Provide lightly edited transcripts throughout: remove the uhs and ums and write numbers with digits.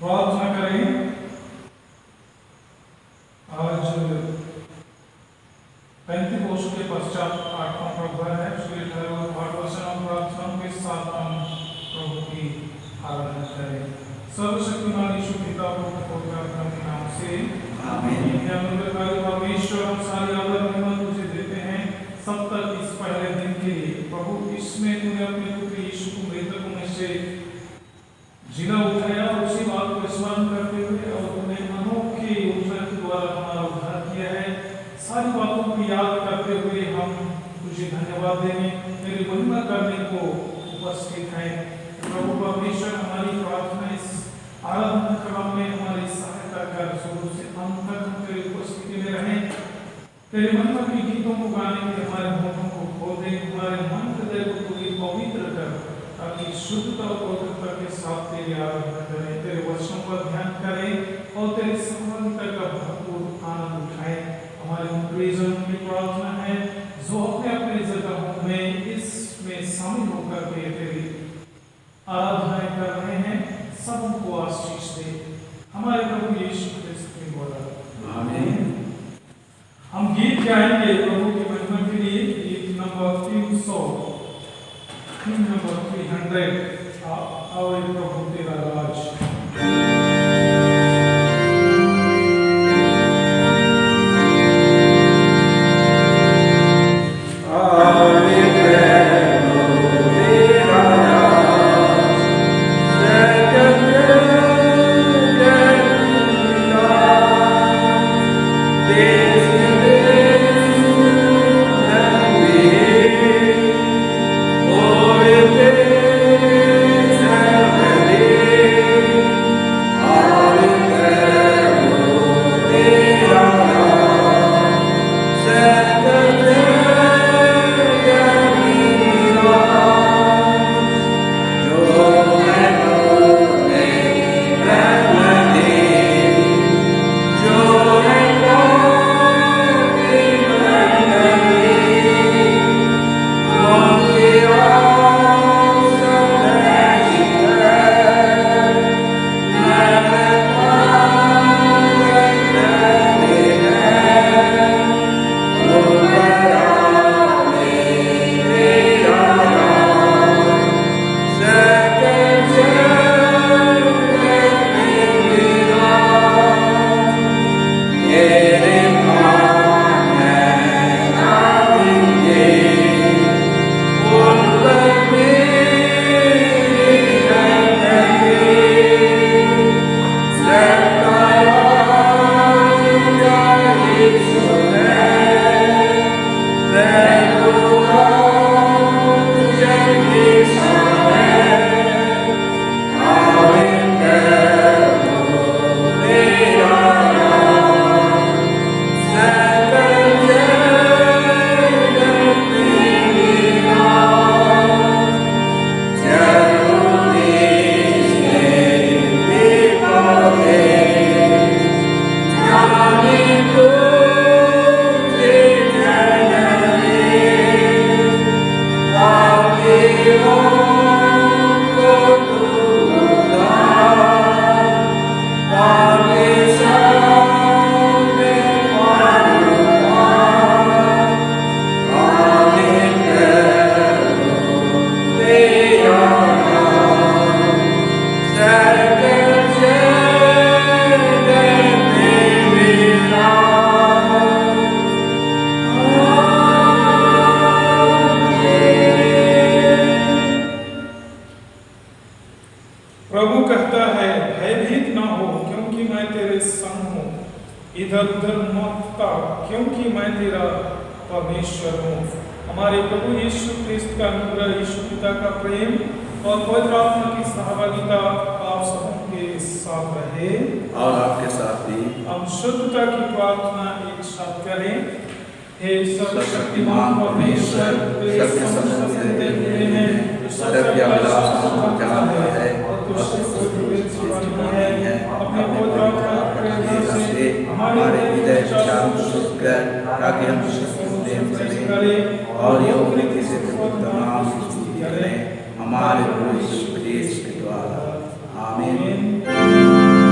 प्रार्थना करें। आज पेंटिकोस्ट के पश्चात 8वां प्रभु है। इसलिए ठहरे हुए पाठ वचन और प्रार्थनाओं के साथ हम प्रभु की आराधना करें। सर्वशक्तिमान यीशु पिता पुत्र पवित्र आत्मा के नाम से आमीन। परमेश्वर हम सारी आदर महिमा तुझे देते हैं सब तक इस पहले दिन के लिए। प्रभु इसमें तूने अपने पुत्र यीशु को मृतकों में से जिला उठाया, उसी बात को स्मरण करते हुए और तूने अनोखे योजना के द्वारा हमारा उद्धार किया है। सारी बातों को याद करते हुए हम तुझे धन्यवाद देने तेरी महिमा करने को उपस्थित हैं। प्रभु परमेश्वर हमारी प्रार्थना इस आराधना क्रम में हमारी सहायता कर, शुरू से अंत तक हम तेरी उपस्थिति में रहें। तेरे महिमा के गीतों को गाने के हमारे होठों को खोल दे, हमारे मन हृदय को पूरी पवित्र कर, ताकि शुद्धता और पवित्रता के साथ तेरी आराधना करें, तेरे वचनों पर ध्यान करें और तेरे संबंध का भरपूर आनंद उठाएं। हमारे उन प्रियजनों की प्रार्थना है जो अपने अपने जगहों में इसमें शामिल होकर के तेरी आराधना कर रहे हैं, सब उनको आशीष दे। हमारे प्रभु यीशु क्रिस्त के द्वारा आमीन। हम गीत गाएंगे प्रभु की महिमा के लिए। गीत नंबर 300 और प्रभु तेरा राज। हमारे प्रभु यीशु के द्वारा आमीन।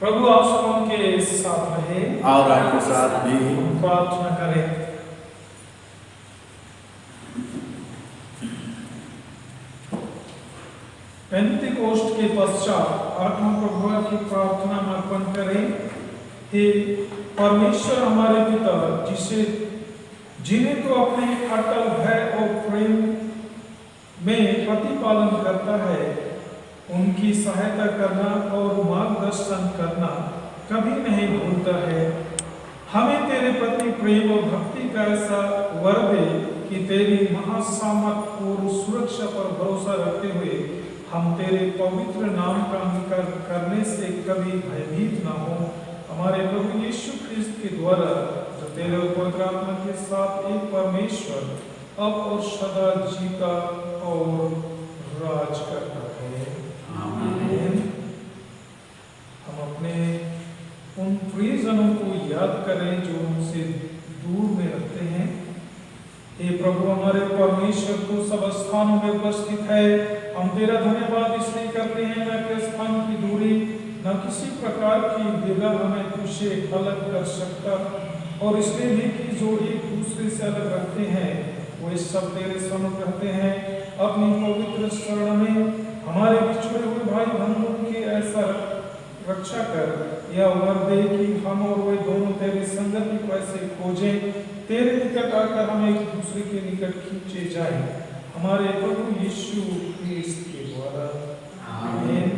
प्रभु आप सब के साथ रहे और आपके साथ भी। प्रार्थना करें। पेंतिकोस्ट के पश्चात हम प्रभु की प्रार्थना में अर्पण करें। हे परमेश्वर हमारे पिता, जिन्हें तो अपने अटल भय और प्रेम में प्रतिपालन करता है, उनकी सहायता करना और मार्गदर्शन करना कभी नहीं भूलता है। हमें तेरे प्रति प्रेम और भक्ति का ऐसा वर दे कि तेरी महासामर्थ और सुरक्षा पर भरोसा रखते हुए हम तेरे पवित्र नाम का अंगीकार करने से कभी भयभीत न हो। हमारे प्रभु यीशु ख्रिस्त के द्वारा, जो तेरे पवित्र आत्मा के साथ एक परमेश्वर अब और सदा जीता और राज करता है। आमीन। हम अपने उन प्रियजनों को याद करें जो उनसे दूर में रहते हैं। हे प्रभु हमारे परमेश्वर, को सब स्थानों में उपस्थित है। हम तेरा धन्यवाद इसलिए करते हैं न कि स्थान की दूरी न किसी प्रकार की विघ्न हमें तुझसे अलग कर सकता, और इसलिए भी कि जो एक दूसरे से अलग रखते हैं वो इस सब तेरे सन्मुख रहते हैं। अपनी पवित्र शरण में हमारे बिछड़े हुए भाई बहनों की ऐसा रक्षा कर, यह वर दे कि हम और वे दोनों तेरी संगति को ऐसे खोजें, तेरे निकट आकर हम एक दूसरे के निकट खींचे जाएं, हमारे प्रभु यीशु ख्रिस्त के द्वारा। आमीन।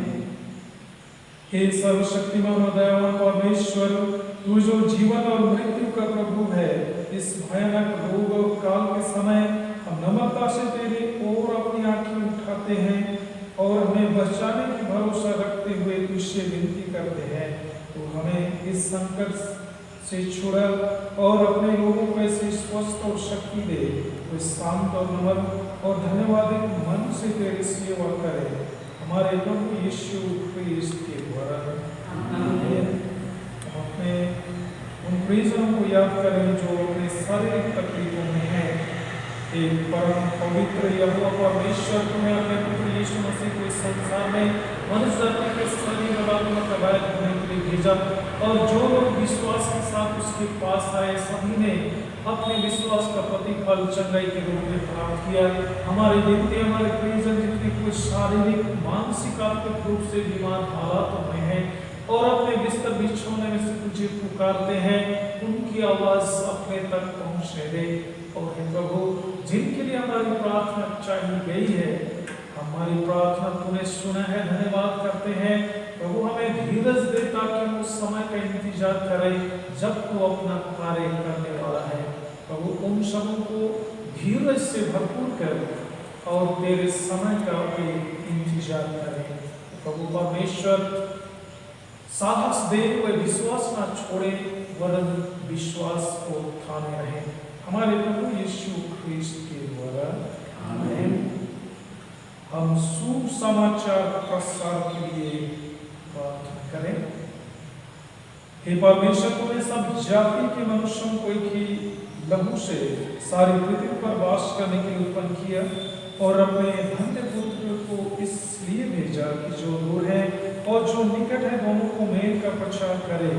हे सर्वशक्तिमान और दयावान परमेश्वर, तू जो जीवन और मृत्यु का प्रभु है, इस भयानक रोग और काल के समय हम नम्रता से तेरे ओर अपनी आंखें उठाते हैं और हमें बचाने की भरोसा रखते हुए तुझसे विनती करते हैं। तो हमें इस संकट से छुड़ा और अपने लोगों को ऐसे स्वस्थ और शक्ति दे, वे शांत और नम्र और धन्यवादित मन से तेरी सेवा करें, हमारे प्रभु यीशु ख्रिस्त के द्वारा। आमीन। हम अपने उन प्रियजनों को याद करें जो अपने शारीरिक तकलीफों में हैं। एक परम पवित्र यहोवा परमेश्वर, तुम्हें अपने पुत्र यीशु मसीह को इस संसार में मनुष्य जाति के सभी बलात्कारों का कबायत होने के लिए भेजा, और जो लोग विश्वास के साथ उसके पास आए, सभी ने अपने विश्वास का प्रतिफल चंगाई के रूप में प्राप्त किया। हमारे देवते, हमारे प्रियजन जितने कुछ शारीरिक मानसिक आत्मिक रूप से बीमार हालातों में हैं और अपने बिस्तर बिछौने में से तुझे पुकारते हैं, उनकी आवाज अपने तक पहुंचने दे। और हे प्रभु, जिनके लिए हमारी प्रार्थना चाहिए गई है, हमारी प्रार्थना तूने सुना है, धन्यवाद करते हैं। प्रभु हमें धीरज दे ताकि हम उस समय का इंतजार करें जब तू अपना कार्य करने वाला है। प्रभु उन सबों को धीरज से भरपूर कर और तेरे समय का भी इंतजार करें। प्रभु परमेश्वर साहस दे, वे विश्वास ना छोड़े, वरन विश्वास को थामे रहे, हमारे प्रभु यीशु ख्रिस्त के द्वारा। आमीन। हम सुसमाचार प्रसार के लिए प्रार्थना करें। हे परमेश्वर, तूने सब जाति के मनुष्यों को एक ही लहू से सारी पृथ्वी पर वास करने के लिए उत्पन्न किया और अपने धन्य पुत्र को इसलिए भेजा कि जो दूर है और जो निकट है दोनों को मेल का प्रचार करे।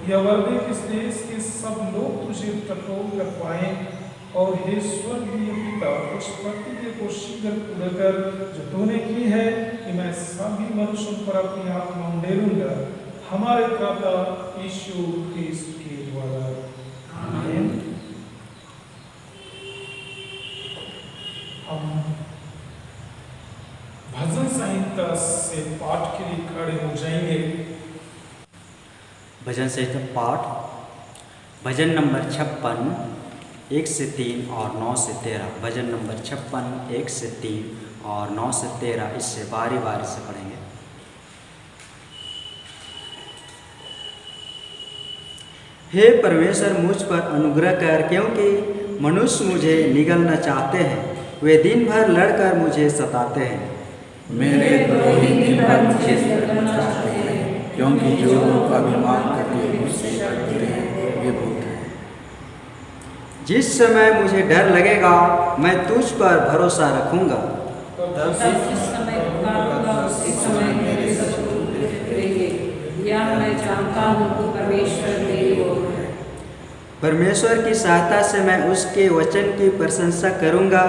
यह वर्दी किस देश के सब लोग तुझे टटोल कर पाए, और हे स्वर्गीय पिता, उस प्रतिज्ञा को शीघ्र पूरा कर जो तूने की है कि मैं सभी मनुष्यों पर अपनी आत्मा उंडेलूंगा, हमारे त्राता यीशु ख्रिस्त के द्वारा। आमीन। हम भजन संहिता से पाठ के लिए खड़े हो जाएंगे। भजन संहिता पाठ, भजन नंबर 56, 1 से 3 और 9 से 13। भजन नंबर 56, 1 से 3 और 9 से 13, इससे बारी बारी से पढ़ेंगे। हे परमेश्वर, मुझ पर अनुग्रह कर, क्योंकि मनुष्य मुझे निगलना चाहते हैं, वे दिन भर लड़कर मुझे सताते हैं। मेरे द्रोही दिन भर मुझे सताना चाहते हैं, क्योंकि जो लोग अभिमान करके मुझसे डरते हैं वे भूत हैं। जिस समय मुझे डर लगेगा, मैं तुझ पर भरोसा रखूंगा। तब जिस समय पुकारूंगा, उसी समय मेरे शत्रु फिरेंगे। क्या मैं जानता हूँ कि परमेश्वर मेरी ओर है। परमेश्वर की सहायता से मैं उसके वचन की प्रशंसा करूंगा।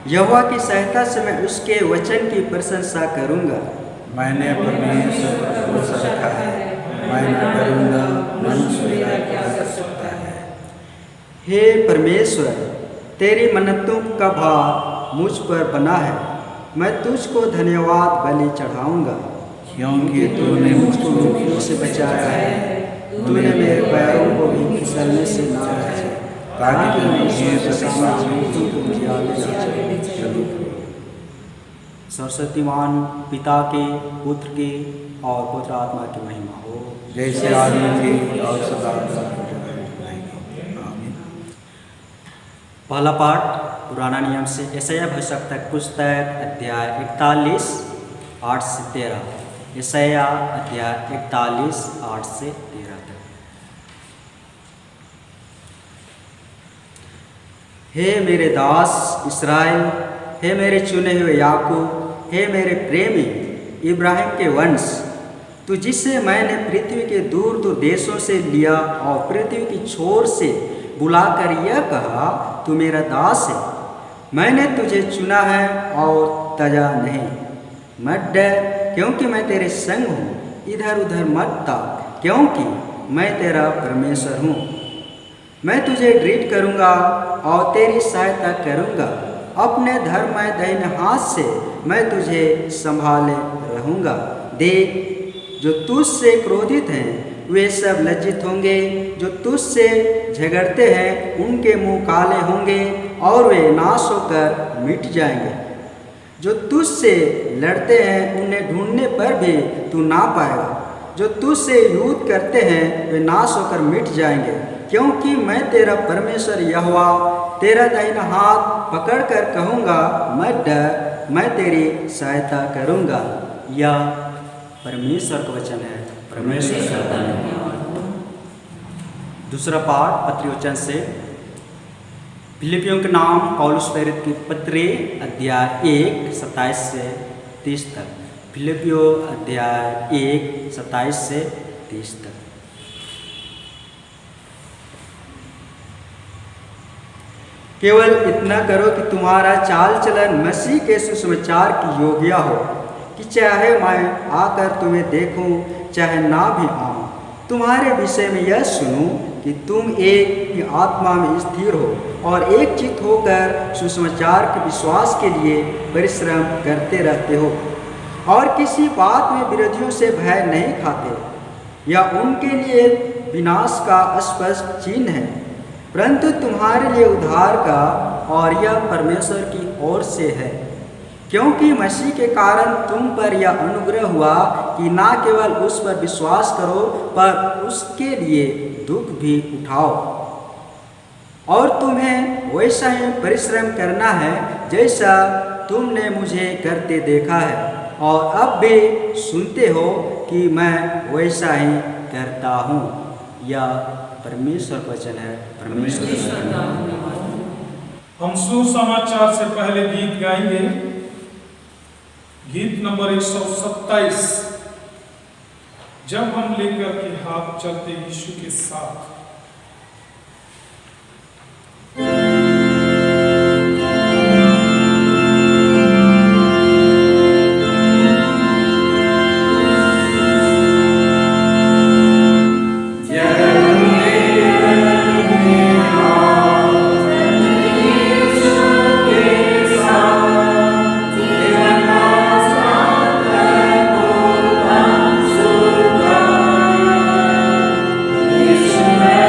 यहोवा की सहायता से मैं उसके वचन की प्रशंसा करूंगा। मैंने परमेश्वर पर भरोसा रखा है, मैं न डरूंगा, मनुष्य मेरा क्या कर सकता है। हे परमेश्वर, तेरी मन्नतों का भार मुझ पर बना है, मैं तुझको धन्यवाद बलि चढ़ाऊंगा। क्योंकि तूने मुझको मृत्यु से बचाया है, तूने मेरे पैरों को भी फिसलने से ना बचाया, ताकि मैं ईश्वर के सामने मृत्यु को जिया ले चलूं। सरस्वतीमान पिता के, पुत्र के और पुत्र आत्मा की महिमा हो, जैसे आदि थी और सदा आमीन। पहला पाठ पुराना नियम से यशायाह भविष्यवक्ता की पुस्तक अध्याय 41 8 से 13। यशायाह अध्याय 41 8 से 13 तक। हे मेरे दास इस्राएल, हे मेरे चुने हुए याकूब, हे मेरे प्रेमी इब्राहिम के वंश, तू जिसे मैंने पृथ्वी के दूर दूर देशों से लिया और पृथ्वी की छोर से बुलाकर यह कहा, तू मेरा दास है, मैंने तुझे चुना है और तजा नहीं। मत डर, क्योंकि मैं तेरे संग हूँ, इधर उधर मत ताक, क्योंकि मैं तेरा परमेश्वर हूँ। मैं तुझे दृढ़ करूँगा और तेरी सहायता करूँगा, अपने धर्ममय दाहिने हाथ से मैं तुझे संभाले रहूँगा। देख, जो तुझसे क्रोधित हैं वे सब लज्जित होंगे, जो तुझसे झगड़ते हैं उनके मुंह काले होंगे और वे नाश होकर मिट जाएंगे। जो तुझसे लड़ते हैं उन्हें ढूंढने पर भी तू ना पाएगा, जो तुझसे युद्ध करते हैं वे नाश होकर मिट जाएंगे, क्योंकि मैं तेरा परमेश्वर यहोवा तेरा दाहिना हाथ पकड़कर कहूँगा, मत डर, मैं तेरी सहायता करूँगा। यह परमेश्वर का वचन है। परमेश्वर का धन्यवाद। दूसरा पाठ पत्री वचन से फिलिपियों के नाम पौलुस प्रेरित की पत्री अध्याय 1 27 से 30 तक। फिलिपियों अध्याय 1 27 से 30 तक। केवल इतना करो कि तुम्हारा चाल चलन मसीह के सुसमाचार की योग्य हो, कि चाहे मैं आकर तुम्हें देखूं, चाहे ना भी आऊं, तुम्हारे विषय में यह सुनूं कि तुम एक ही आत्मा में स्थिर हो और एक चित्त होकर सुसमाचार के विश्वास के लिए परिश्रम करते रहते हो, और किसी बात में विरोधियों से भय नहीं खाते या उनके लिए विनाश का स्पष्ट चिन्ह है, परंतु तुम्हारे लिए उद्धार का, और यह परमेश्वर की ओर से है, क्योंकि मसीह के कारण तुम पर यह अनुग्रह हुआ कि ना केवल उस पर विश्वास करो पर उसके लिए दुख भी उठाओ। और तुम्हें वैसा ही परिश्रम करना है जैसा तुमने मुझे करते देखा है, और अब भी सुनते हो कि मैं वैसा ही करता हूँ। यह परमेश्वर का वचन है। परमेश्वर का हम सुसमाचार से पहले गीत गाएंगे। गीत नंबर 127, जब हम लेकर के हाथ चलते यीशु के साथ। Yeshua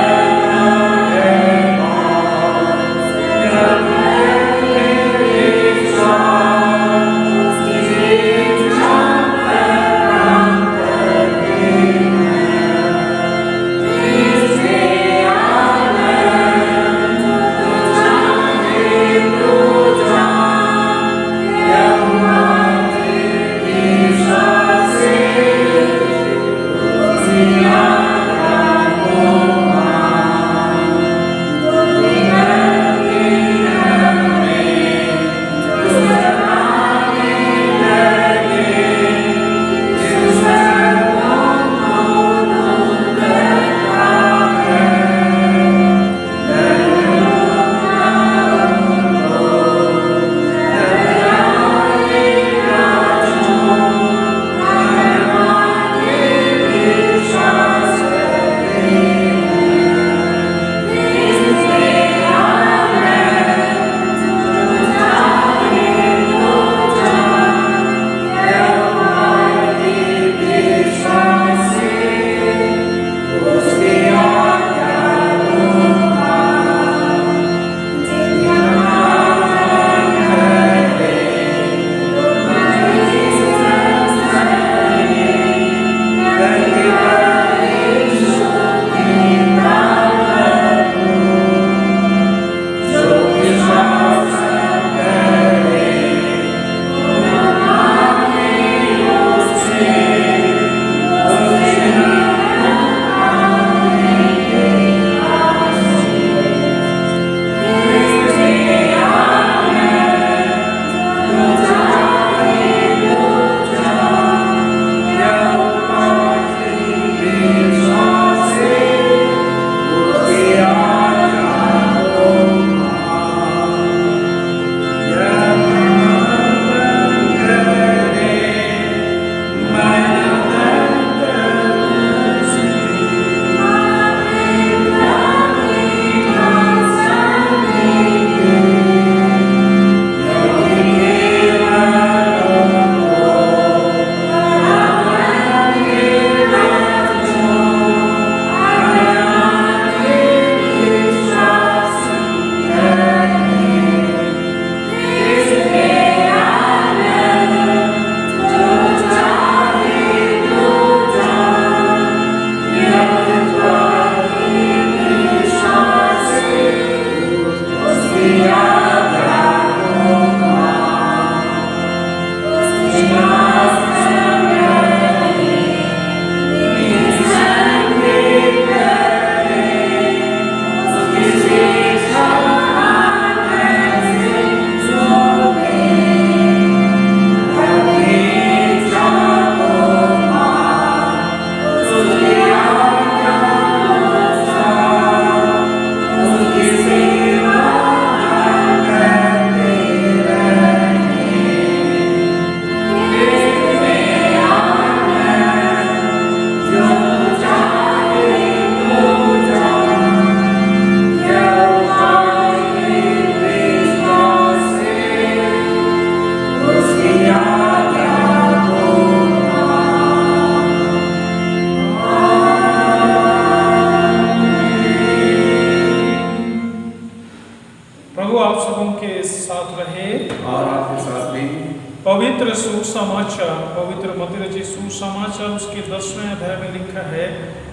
पवित्र सुसमाचार, पवित्र मत्ती रचित सुसमाचार उसके 10वें अध्याय में लिखा है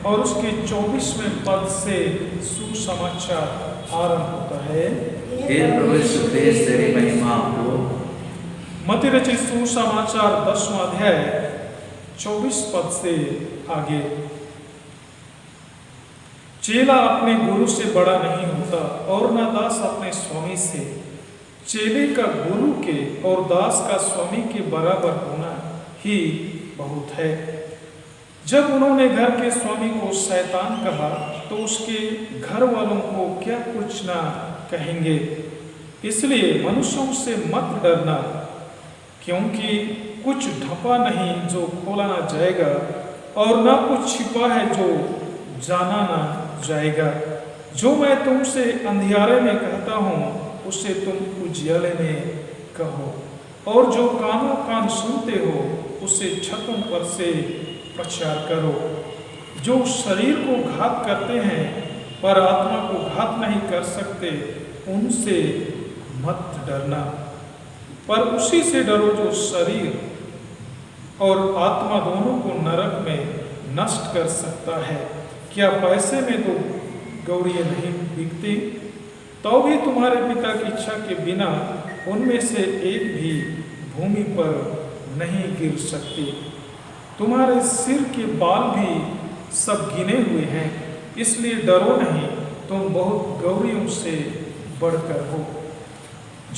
और उसके 24वें पद से सुसमाचार आरंभ होता है। हे प्रभु यीशु ख्रिस्त तेरी महिमा हो। मत्ती रचित सुसमाचार 10वां अध्याय 24 पद से आगे। चेला अपने गुरु से बड़ा नहीं होता और न दास अपने स्वामी से। चेले का गुरु के और दास का स्वामी के बराबर होना ही बहुत है। जब उन्होंने घर के स्वामी को शैतान कहा तो उसके घर वालों को क्या कुछ ना कहेंगे। इसलिए मनुष्यों से मत डरना, क्योंकि कुछ ढपा नहीं जो खोला ना जाएगा और ना कुछ छिपा है जो जाना ना जाएगा। जो मैं तुमसे अंधियारे में कहता हूँ उसे तुम उजियाले में कहो, और जो कानों कान सुनते हो उसे छतों पर से प्रचार करो। जो शरीर को घात करते हैं पर आत्मा को घात नहीं कर सकते, उनसे मत डरना, पर उसी से डरो जो शरीर और आत्मा दोनों को नरक में नष्ट कर सकता है। क्या पैसे में तो गौरियाँ नहीं बिकती? तो भी तुम्हारे पिता की इच्छा के बिना उनमें से एक भी भूमि पर नहीं गिर सकती। तुम्हारे सिर के बाल भी सब गिने हुए हैं, इसलिए डरो नहीं, तुम बहुत गौरियों से बढ़कर हो।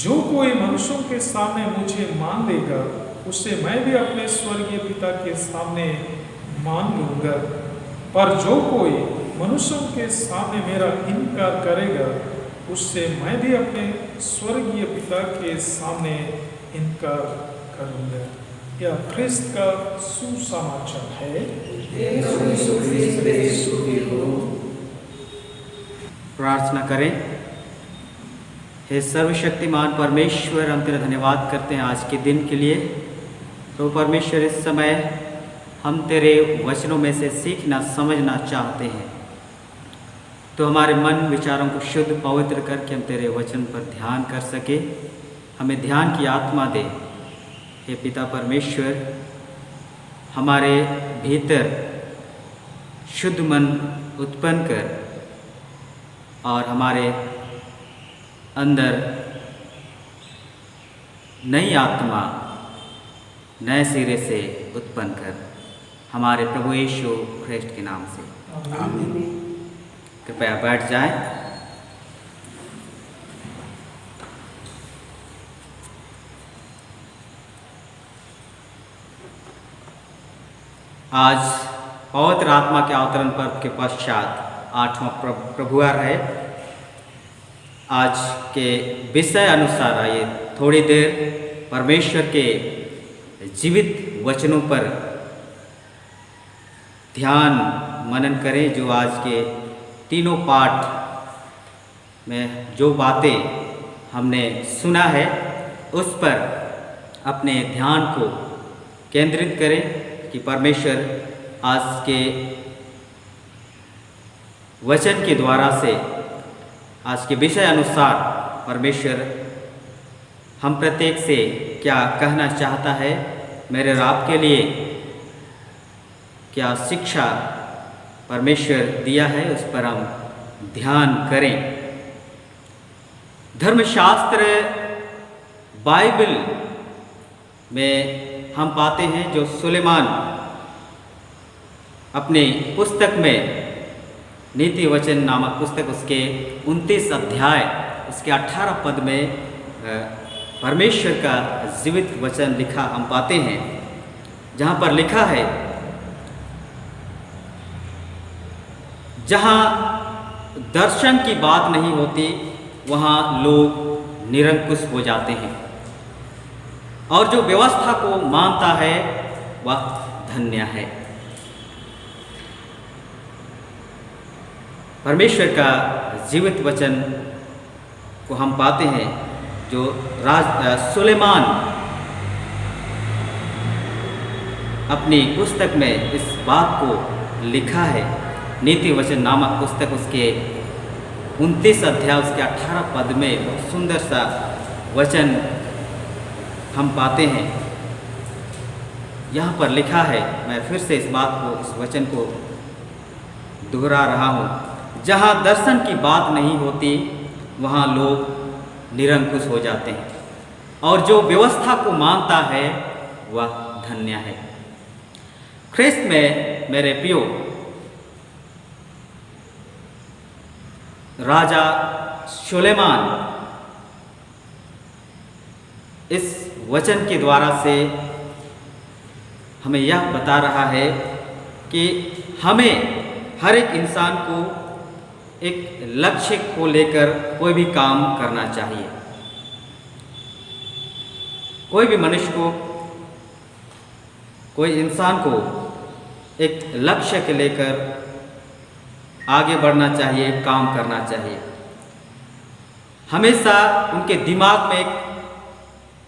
जो कोई मनुष्यों के सामने मुझे मान लेगा, उससे मैं भी अपने स्वर्गीय पिता के सामने मान लूँगा। पर जो कोई मनुष्यों के सामने मेरा इनकार करेगा, उससे मैं भी अपने स्वर्गीय पिता के सामने इनकार करूँगा। यह ख्रिस्त का सुसमाचार है। प्रार्थना करें। हे सर्वशक्तिमान परमेश्वर, हम तेरा धन्यवाद करते हैं आज के दिन के लिए। तो परमेश्वर, इस समय हम तेरे वचनों में से सीखना समझना चाहते हैं, तो हमारे मन विचारों को शुद्ध पवित्र करके हम तेरे वचन पर ध्यान कर सके। हमें ध्यान की आत्मा दे। हे पिता परमेश्वर, हमारे भीतर शुद्ध मन उत्पन्न कर और हमारे अंदर नई आत्मा नए सिरे से उत्पन्न कर, हमारे प्रभु यीशु ख्रिस्ट के नाम से आमीन। कृपया बैठ जाएं। आज पवित्र आत्मा के अवतरण पर्व के पश्चात 8वां प्रभुवार है। आज के विषय अनुसार आइए थोड़ी देर परमेश्वर के जीवित वचनों पर ध्यान मनन करें, जो आज के तीनों पाठ में जो बातें हमने सुना है उस पर अपने ध्यान को केंद्रित करें कि परमेश्वर आज के वचन के द्वारा से, आज के विषय अनुसार परमेश्वर हम प्रत्येक से क्या कहना चाहता है, मेरे और आपके लिए क्या शिक्षा परमेश्वर दिया है, उस पर हम ध्यान करें। धर्मशास्त्र बाइबल में हम पाते हैं जो सुलेमान अपने पुस्तक में, नीति वचन नामक पुस्तक, उसके 29 अध्याय उसके 18 पद में परमेश्वर का जीवित वचन लिखा हम पाते हैं, जहाँ पर लिखा है, जहाँ दर्शन की बात नहीं होती वहाँ लोग निरंकुश हो जाते हैं, और जो व्यवस्था को मानता है वह धन्य है। परमेश्वर का जीवित वचन को हम पाते हैं जो सुलेमान अपनी पुस्तक में इस बात को लिखा है। नीति वचन नामक पुस्तक उसके 29 अध्याय उसके 18 पद में सुंदर सा वचन हम पाते हैं, यहाँ पर लिखा है, मैं फिर से इस बात को, इस वचन को दोहरा रहा हूँ, जहाँ दर्शन की बात नहीं होती वहाँ लोग निरंकुश हो जाते हैं, और जो व्यवस्था को मानता है वह धन्य है। ख्रिस्त में मेरे प्रियो, राजा सुलेमान इस वचन के द्वारा से हमें यह बता रहा है कि हमें हर एक इंसान को एक लक्ष्य को लेकर कोई भी काम करना चाहिए। कोई भी मनुष्य को, कोई इंसान को एक लक्ष्य के लेकर आगे बढ़ना चाहिए, काम करना चाहिए। हमेशा उनके दिमाग में एक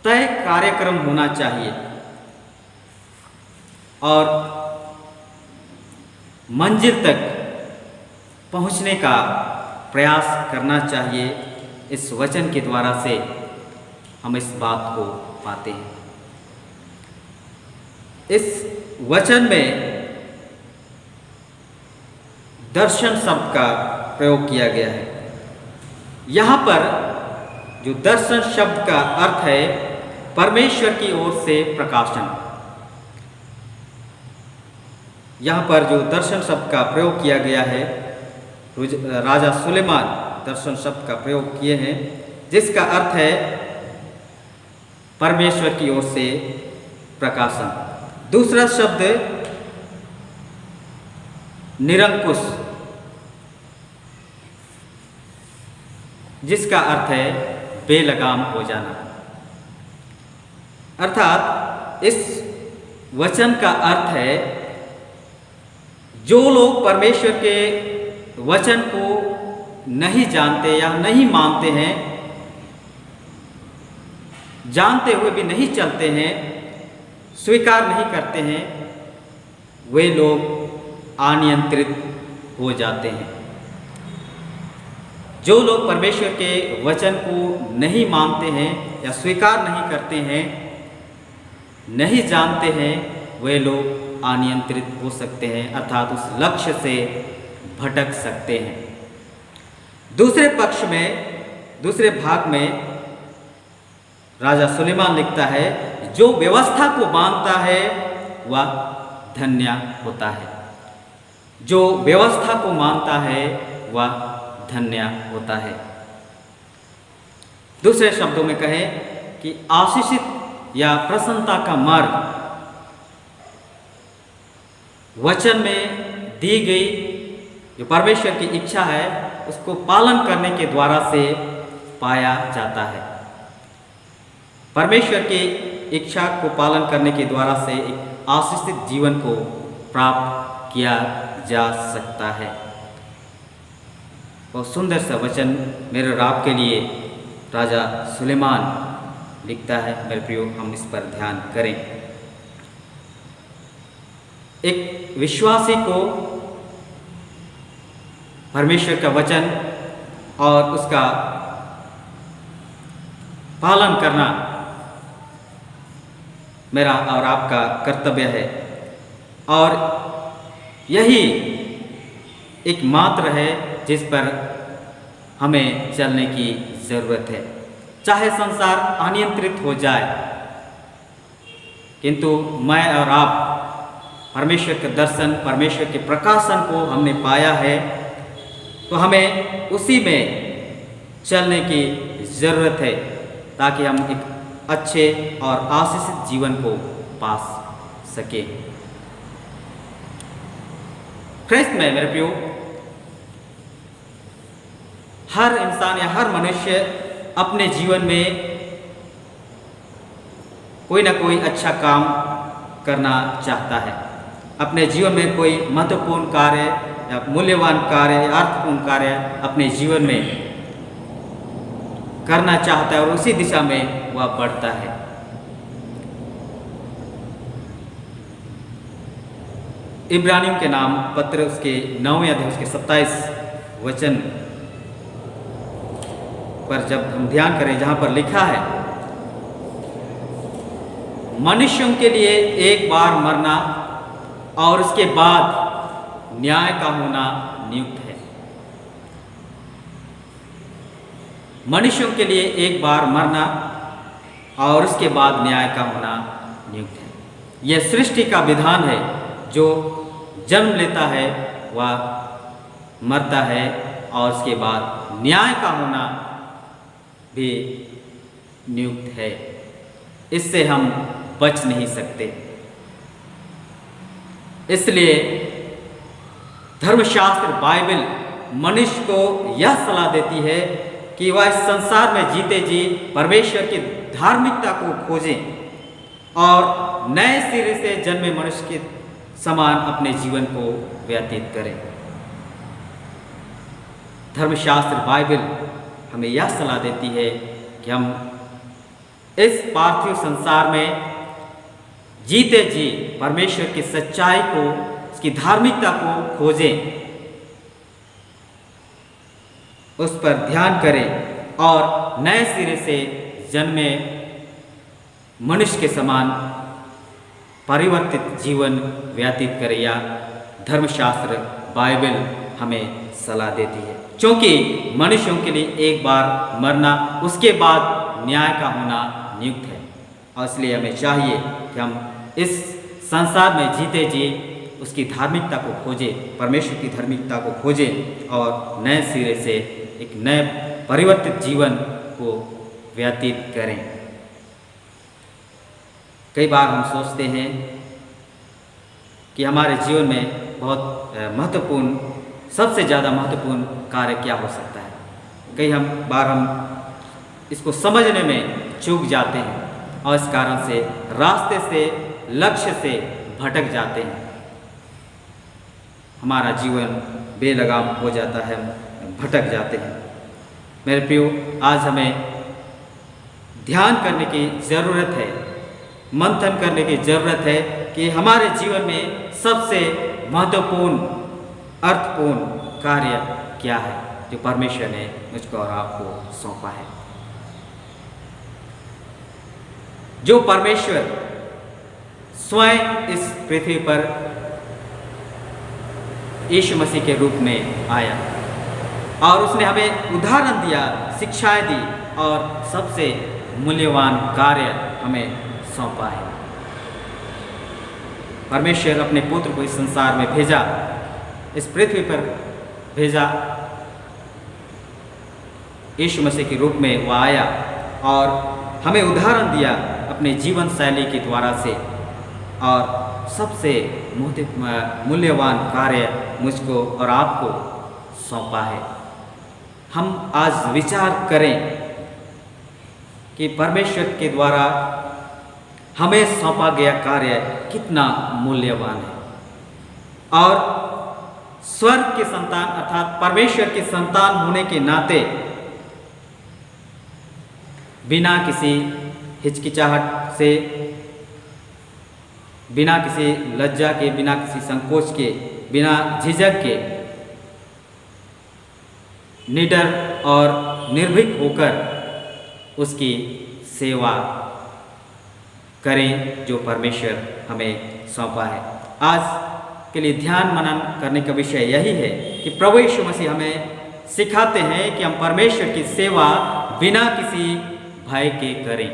तय कार्यक्रम होना चाहिए और मंजिल तक पहुंचने का प्रयास करना चाहिए। इस वचन के द्वारा से हम इस बात को पाते हैं। इस वचन में दर्शन शब्द का प्रयोग किया गया है। यहाँ पर जो दर्शन शब्द का अर्थ है परमेश्वर की ओर से प्रकाशन। यहाँ पर जो दर्शन शब्द का प्रयोग किया गया है, राजा सुलेमान दर्शन शब्द का प्रयोग किए हैं, जिसका अर्थ है परमेश्वर की ओर से प्रकाशन। दूसरा शब्द निरंकुश, जिसका अर्थ है बेलगाम हो जाना। अर्थात इस वचन का अर्थ है जो लोग परमेश्वर के वचन को नहीं जानते या नहीं मानते हैं, जानते हुए भी नहीं चलते हैं, स्वीकार नहीं करते हैं, वे लोग अनियंत्रित हो जाते हैं। जो लोग परमेश्वर के वचन को नहीं मानते हैं या स्वीकार नहीं करते हैं, नहीं जानते हैं, वे लोग अनियंत्रित हो सकते हैं, अर्थात उस लक्ष्य से भटक सकते हैं। दूसरे पक्ष में, दूसरे भाग में राजा सुलेमान लिखता है, जो व्यवस्था को मानता है वह धन्य होता है। जो व्यवस्था को मानता है वह धन्य होता है। दूसरे शब्दों में कहें कि आशीषित या प्रसन्नता का मार्ग वचन में दी गई जो परमेश्वर की इच्छा है उसको पालन करने के द्वारा से पाया जाता है। परमेश्वर की इच्छा को पालन करने के द्वारा से एक आशीषित जीवन को प्राप्त किया जा सकता है। बहुत सुंदर सा वचन मेरे और आपके लिए राजा सुलेमान लिखता है। मेरे प्रियो, हम इस पर ध्यान करें। एक विश्वासी को परमेश्वर का वचन और उसका पालन करना मेरा और आपका कर्तव्य है, और यही एकमात्र है जिस पर हमें चलने की ज़रूरत है। चाहे संसार अनियंत्रित हो जाए, किंतु मैं और आप परमेश्वर के दर्शन, परमेश्वर के प्रकाशन को हमने पाया है, तो हमें उसी में चलने की ज़रूरत है ताकि हम एक अच्छे और आशीषित जीवन को पा सकें। ख्रिस्त में मेरे प्रियो, हर इंसान या हर मनुष्य अपने जीवन में कोई ना कोई अच्छा काम करना चाहता है। अपने जीवन में कोई महत्वपूर्ण कार्य या मूल्यवान कार्य या अर्थपूर्ण कार्य अपने जीवन में करना चाहता है और उसी दिशा में वह बढ़ता है। इब्रानियों के नाम पत्र उसके 9वें अध्याय उसके 27 वचन पर जब हम ध्यान करें, जहाँ पर लिखा है, मनुष्यों के लिए एक बार मरना और उसके बाद न्याय का होना नियुक्त है। मनुष्यों के लिए एक बार मरना और उसके बाद न्याय का होना नियुक्त है। यह सृष्टि का विधान है। जो जन्म लेता है वह मरता है और उसके बाद न्याय का होना भी नियुक्त है। इससे हम बच नहीं सकते। इसलिए धर्मशास्त्र बाइबल मनुष्य को यह सलाह देती है कि वह इस संसार में जीते जी परमेश्वर की धार्मिकता को खोजें और नए सिरे से जन्मे मनुष्य के समान अपने जीवन को व्यतीत करें। धर्मशास्त्र बाइबल हमें यह सलाह देती है कि हम इस पार्थिव संसार में जीते जी परमेश्वर की सच्चाई को, उसकी धार्मिकता को खोजें, उस पर ध्यान करें और नए सिरे से जन्मे मनुष्य के समान परिवर्तित जीवन व्यतीत करें। या धर्मशास्त्र बाइबल हमें सलाह देती है, क्योंकि मनुष्यों के लिए एक बार मरना, उसके बाद न्याय का होना नियुक्त है। और इसलिए हमें चाहिए कि हम इस संसार में जीते जी उसकी धार्मिकता को खोजें, परमेश्वर की धार्मिकता को खोजें और नए सिरे से एक नए परिवर्तित जीवन को व्यतीत करें। कई बार हम सोचते हैं कि हमारे जीवन में बहुत महत्वपूर्ण, सबसे ज़्यादा महत्वपूर्ण कार्य क्या हो सकता है। कई बार हम इसको समझने में चूक जाते हैं और इस कारण से रास्ते से, लक्ष्य से भटक जाते हैं। हमारा जीवन बेलगाम हो जाता है, भटक जाते हैं। मेरे प्रियो, आज हमें ध्यान करने की ज़रूरत है, मंथन करने की ज़रूरत है कि हमारे जीवन में सबसे महत्वपूर्ण, अर्थपूर्ण कार्य क्या है जो परमेश्वर ने मुझको और आपको सौंपा है। जो परमेश्वर स्वयं इस पृथ्वी पर यीशु मसीह के रूप में आया और उसने हमें उदाहरण दिया, शिक्षाएं दी और सबसे मूल्यवान कार्य हमें सौंपा है। परमेश्वर अपने पुत्र को इस संसार में भेजा, इस पृथ्वी पर भेजा। यीशु मसीह के रूप में वह आया और हमें उदाहरण दिया अपने जीवन शैली के द्वारा से, और सबसे मूल्यवान कार्य मुझको और आपको सौंपा है। हम आज विचार करें कि परमेश्वर के द्वारा हमें सौंपा गया कार्य कितना मूल्यवान है। और स्वर्ग के संतान अर्थात परमेश्वर के संतान होने के नाते बिना किसी हिचकिचाहट से, बिना किसी लज्जा के, बिना किसी संकोच के, बिना झिझक के निडर और निर्भीक होकर उसकी सेवा करें जो परमेश्वर हमें सौंपा है। आज के लिए ध्यान मनन करने का विषय यही है कि प्रभु यीशु मसीह हमें सिखाते हैं कि हम परमेश्वर की सेवा बिना किसी भय के करें।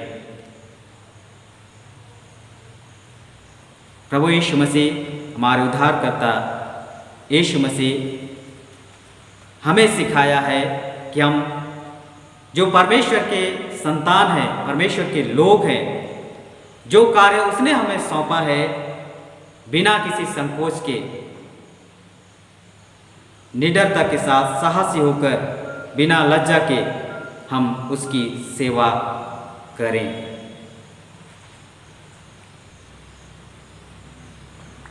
प्रभु यीशु मसीह हमारे उद्धारकर्ता यीशु मसीह हमें सिखाया है कि हम जो परमेश्वर के संतान हैं, परमेश्वर के लोग हैं, जो कार्य उसने हमें सौंपा है बिना किसी संकोच के, निडरता के साथ, साहसी होकर, बिना लज्जा के हम उसकी सेवा करें।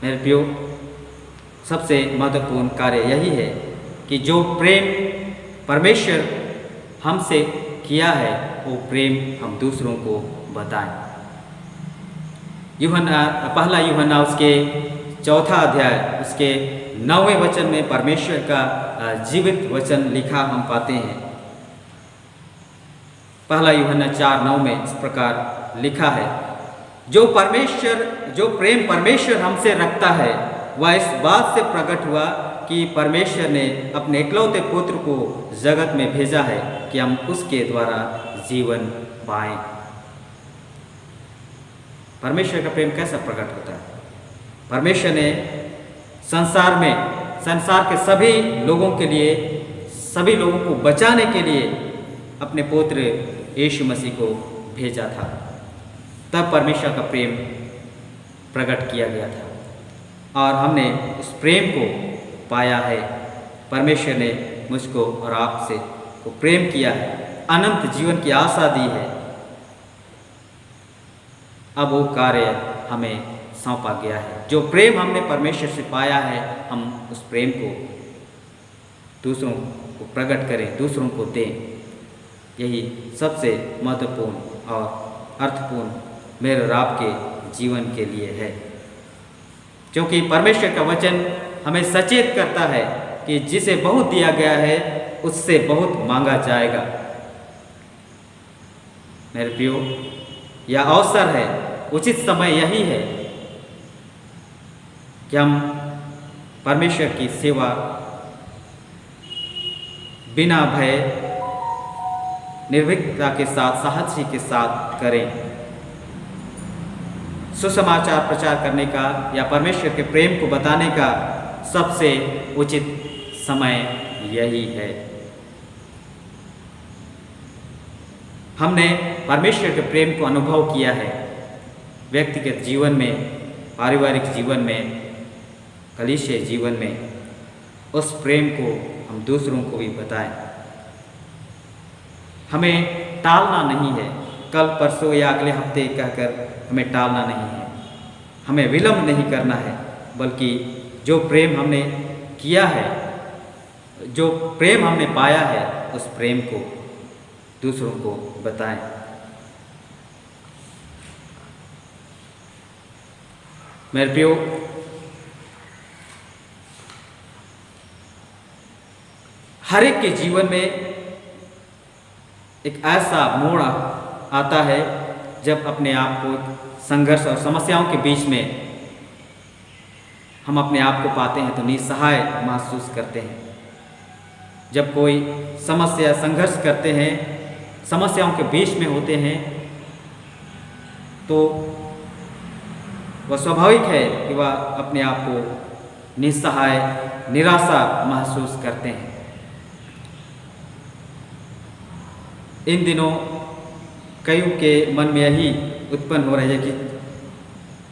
मेरे प्रियो, सबसे महत्वपूर्ण कार्य यही है कि जो प्रेम परमेश्वर हमसे किया है वो प्रेम हम दूसरों को बताएं। पहला यूहन्ना उसके 4 अध्याय उसके 9वें वचन में परमेश्वर का जीवित वचन लिखा हम पाते हैं। पहला यूहन्ना 4:9 में इस प्रकार लिखा है, जो प्रेम परमेश्वर हमसे रखता है वह इस बात से प्रकट हुआ कि परमेश्वर ने अपने इकलौते पुत्र को जगत में भेजा है कि हम उसके द्वारा जीवन पाएं। परमेश्वर का प्रेम कैसा प्रकट होता है? परमेश्वर ने संसार के सभी लोगों के लिए, सभी लोगों को बचाने के लिए अपने पुत्र यीशु मसीह को भेजा था। तब परमेश्वर का प्रेम प्रकट किया गया था और हमने उस प्रेम को पाया है। परमेश्वर ने मुझको और आपसे को प्रेम किया है, अनंत जीवन की आशा दी है। अब वो कार्य हमें सौंपा गया है। जो प्रेम हमने परमेश्वर से पाया है, हम उस प्रेम को दूसरों को प्रकट करें, दूसरों को दें। यही सबसे महत्वपूर्ण और अर्थपूर्ण मेरे और आपके जीवन के लिए है, क्योंकि परमेश्वर का वचन हमें सचेत करता है कि जिसे बहुत दिया गया है उससे बहुत मांगा जाएगा। मेरे प्रियो, यह अवसर है, उचित समय यही है कि हम परमेश्वर की सेवा बिना भय, निर्भीकता के साथ, साहसी के साथ करें। सुसमाचार प्रचार करने का या परमेश्वर के प्रेम को बताने का सबसे उचित समय यही है। हमने परमेश्वर के प्रेम को अनुभव किया है व्यक्तिगत जीवन में, पारिवारिक जीवन में, कलीसिया जीवन में। उस प्रेम को हम दूसरों को भी बताएं। हमें टालना नहीं है, कल परसों या अगले हफ्ते कहकर हमें टालना नहीं है, हमें विलंब नहीं करना है, बल्कि जो प्रेम हमने किया है, जो प्रेम हमने पाया है, उस प्रेम को दूसरों को बताएं। मेरे प्रियो, हर एक के जीवन में एक ऐसा मोड़ आता है जब अपने आप को संघर्ष और समस्याओं के बीच में हम अपने आप को पाते हैं तो निस्सहाय महसूस करते हैं। जब कोई समस्या, संघर्ष करते हैं, समस्याओं के बीच में होते हैं, तो वह स्वाभाविक है कि वह अपने आप को निस्सहाय, निराशा महसूस करते हैं। इन दिनों कईयों के मन में यही उत्पन्न हो रही है कि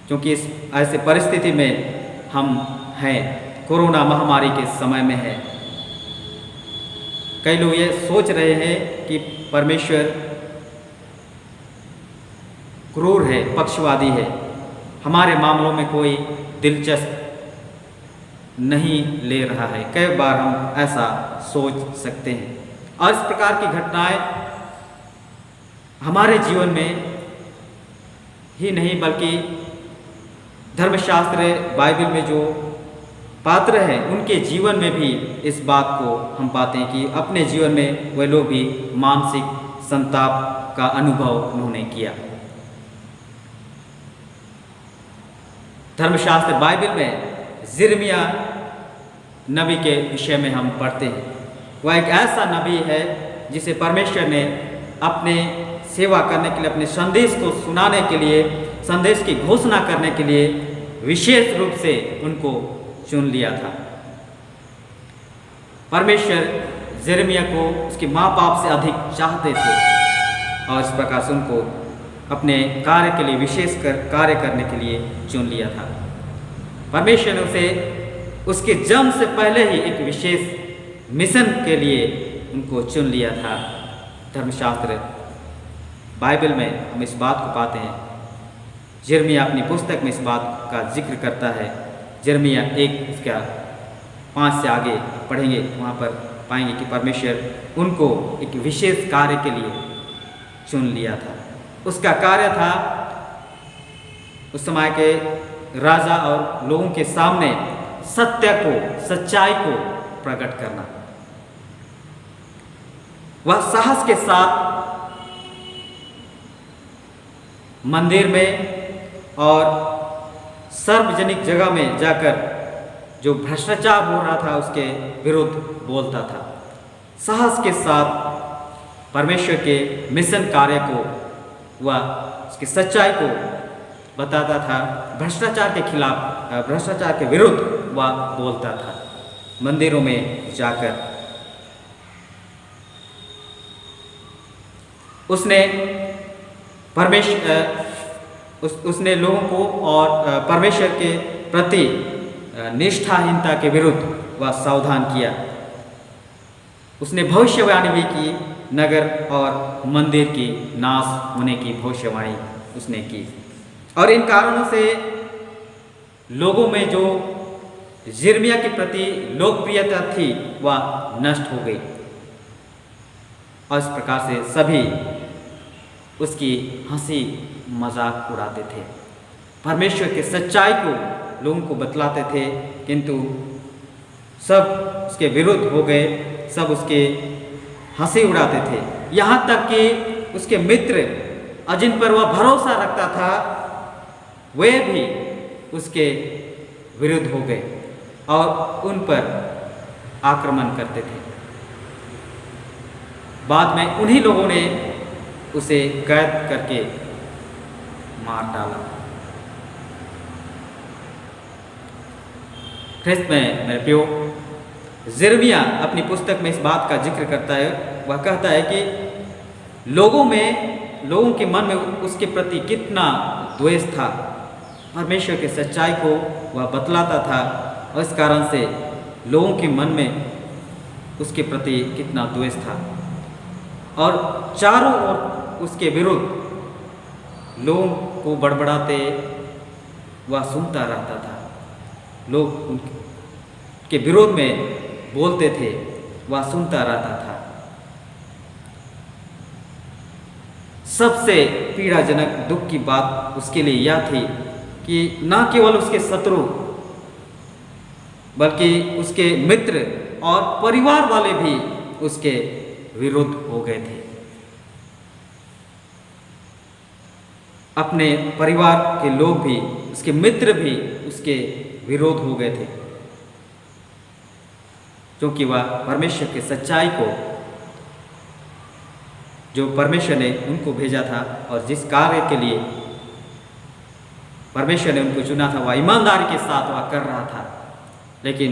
क्योंकि इस ऐसे परिस्थिति में हम हैं, कोरोना महामारी के समय में है, कई लोग ये सोच रहे हैं कि परमेश्वर क्रूर है, पक्षवादी है, हमारे मामलों में कोई दिलचस्प नहीं ले रहा है। कई बार हम ऐसा सोच सकते हैं और इस प्रकार की घटनाएं हमारे जीवन में ही नहीं बल्कि धर्मशास्त्र, बाइबल में जो पात्र हैं उनके जीवन में भी इस बात को हम पाते हैं कि अपने जीवन में वे लोग भी मानसिक संताप का अनुभव उन्होंने किया। धर्मशास्त्र बाइबल में यिर्मयाह नबी के विषय में हम पढ़ते हैं। वह एक ऐसा नबी है जिसे परमेश्वर ने अपने सेवा करने के लिए, अपने संदेश को सुनाने के लिए, संदेश की घोषणा करने के लिए विशेष रूप से उनको चुन लिया था। परमेश्वर यिर्मयाह को उसके माँ बाप से अधिक चाहते थे और इस प्रकार से उनको अपने कार्य के लिए, विशेष कार्य करने के लिए चुन लिया था। परमेश्वर ने उसे उसके जन्म से पहले ही एक विशेष मिशन के लिए उनको चुन लिया था। धर्मशास्त्र बाइबल में हम इस बात को पाते हैं। यिर्मयाह अपनी पुस्तक में इस बात का जिक्र करता है। यिर्मयाह 1 उसका 5 से आगे पढ़ेंगे, वहाँ पर पाएंगे कि परमेश्वर उनको एक विशेष कार्य के लिए चुन लिया था। उसका कार्य था उस समय के राजा और लोगों के सामने सत्य को, सच्चाई को प्रकट करना। वह साहस के साथ मंदिर में और सार्वजनिक जगह में जाकर जो भ्रष्टाचार हो रहा था उसके विरुद्ध बोलता था। साहस के साथ परमेश्वर के मिशन कार्य को व उसकी सच्चाई को बताता था। भ्रष्टाचार के खिलाफ, भ्रष्टाचार के विरुद्ध वह बोलता था। मंदिरों में जाकर उसने उसने लोगों को और परमेश्वर के प्रति निष्ठाहीनता के विरुद्ध वह सावधान किया। उसने भविष्यवाणी भी की, नगर और मंदिर की नाश होने की भविष्यवाणी उसने की। और इन कारणों से लोगों में जो यिर्मयाह के प्रति लोकप्रियता थी वह नष्ट हो गई। और इस प्रकार से सभी उसकी हंसी मजाक उड़ाते थे, परमेश्वर के सच्चाई को लोगों को बतलाते थे, किंतु सब उसके विरुद्ध हो गए, सब उसके हंसी उड़ाते थे। यहाँ तक कि उसके मित्र जिन पर वह भरोसा रखता था वे भी उसके विरुद्ध हो गए और उन पर आक्रमण करते थे। बाद में उन्हीं लोगों ने उसे कैद करके मार डाला। ख्रिस्त में मेरे प्रियो, यिर्मयाह अपनी पुस्तक में इस बात का जिक्र करता है। वह कहता है कि लोगों के मन में उसके प्रति कितना द्वेष था। परमेश्वर के सच्चाई को वह बतलाता था और इस कारण से लोगों के मन में उसके प्रति कितना द्वेष था। और चारों ओर उसके विरुद्ध लोगों को बड़बड़ाते वह सुनता रहता था। लोग उनके विरोध में बोलते थे, वह सुनता रहता था। सबसे पीड़ाजनक दुख की बात उसके लिए यह थी कि न केवल उसके शत्रु बल्कि उसके मित्र और परिवार वाले भी उसके विरुद्ध हो गए थे। अपने परिवार के लोग भी, उसके मित्र भी उसके विरोध हो गए थे, क्योंकि वह परमेश्वर के सच्चाई को, जो परमेश्वर ने उनको भेजा था और जिस कार्य के लिए परमेश्वर ने उनको चुना था, वह ईमानदारी के साथ वह कर रहा था। लेकिन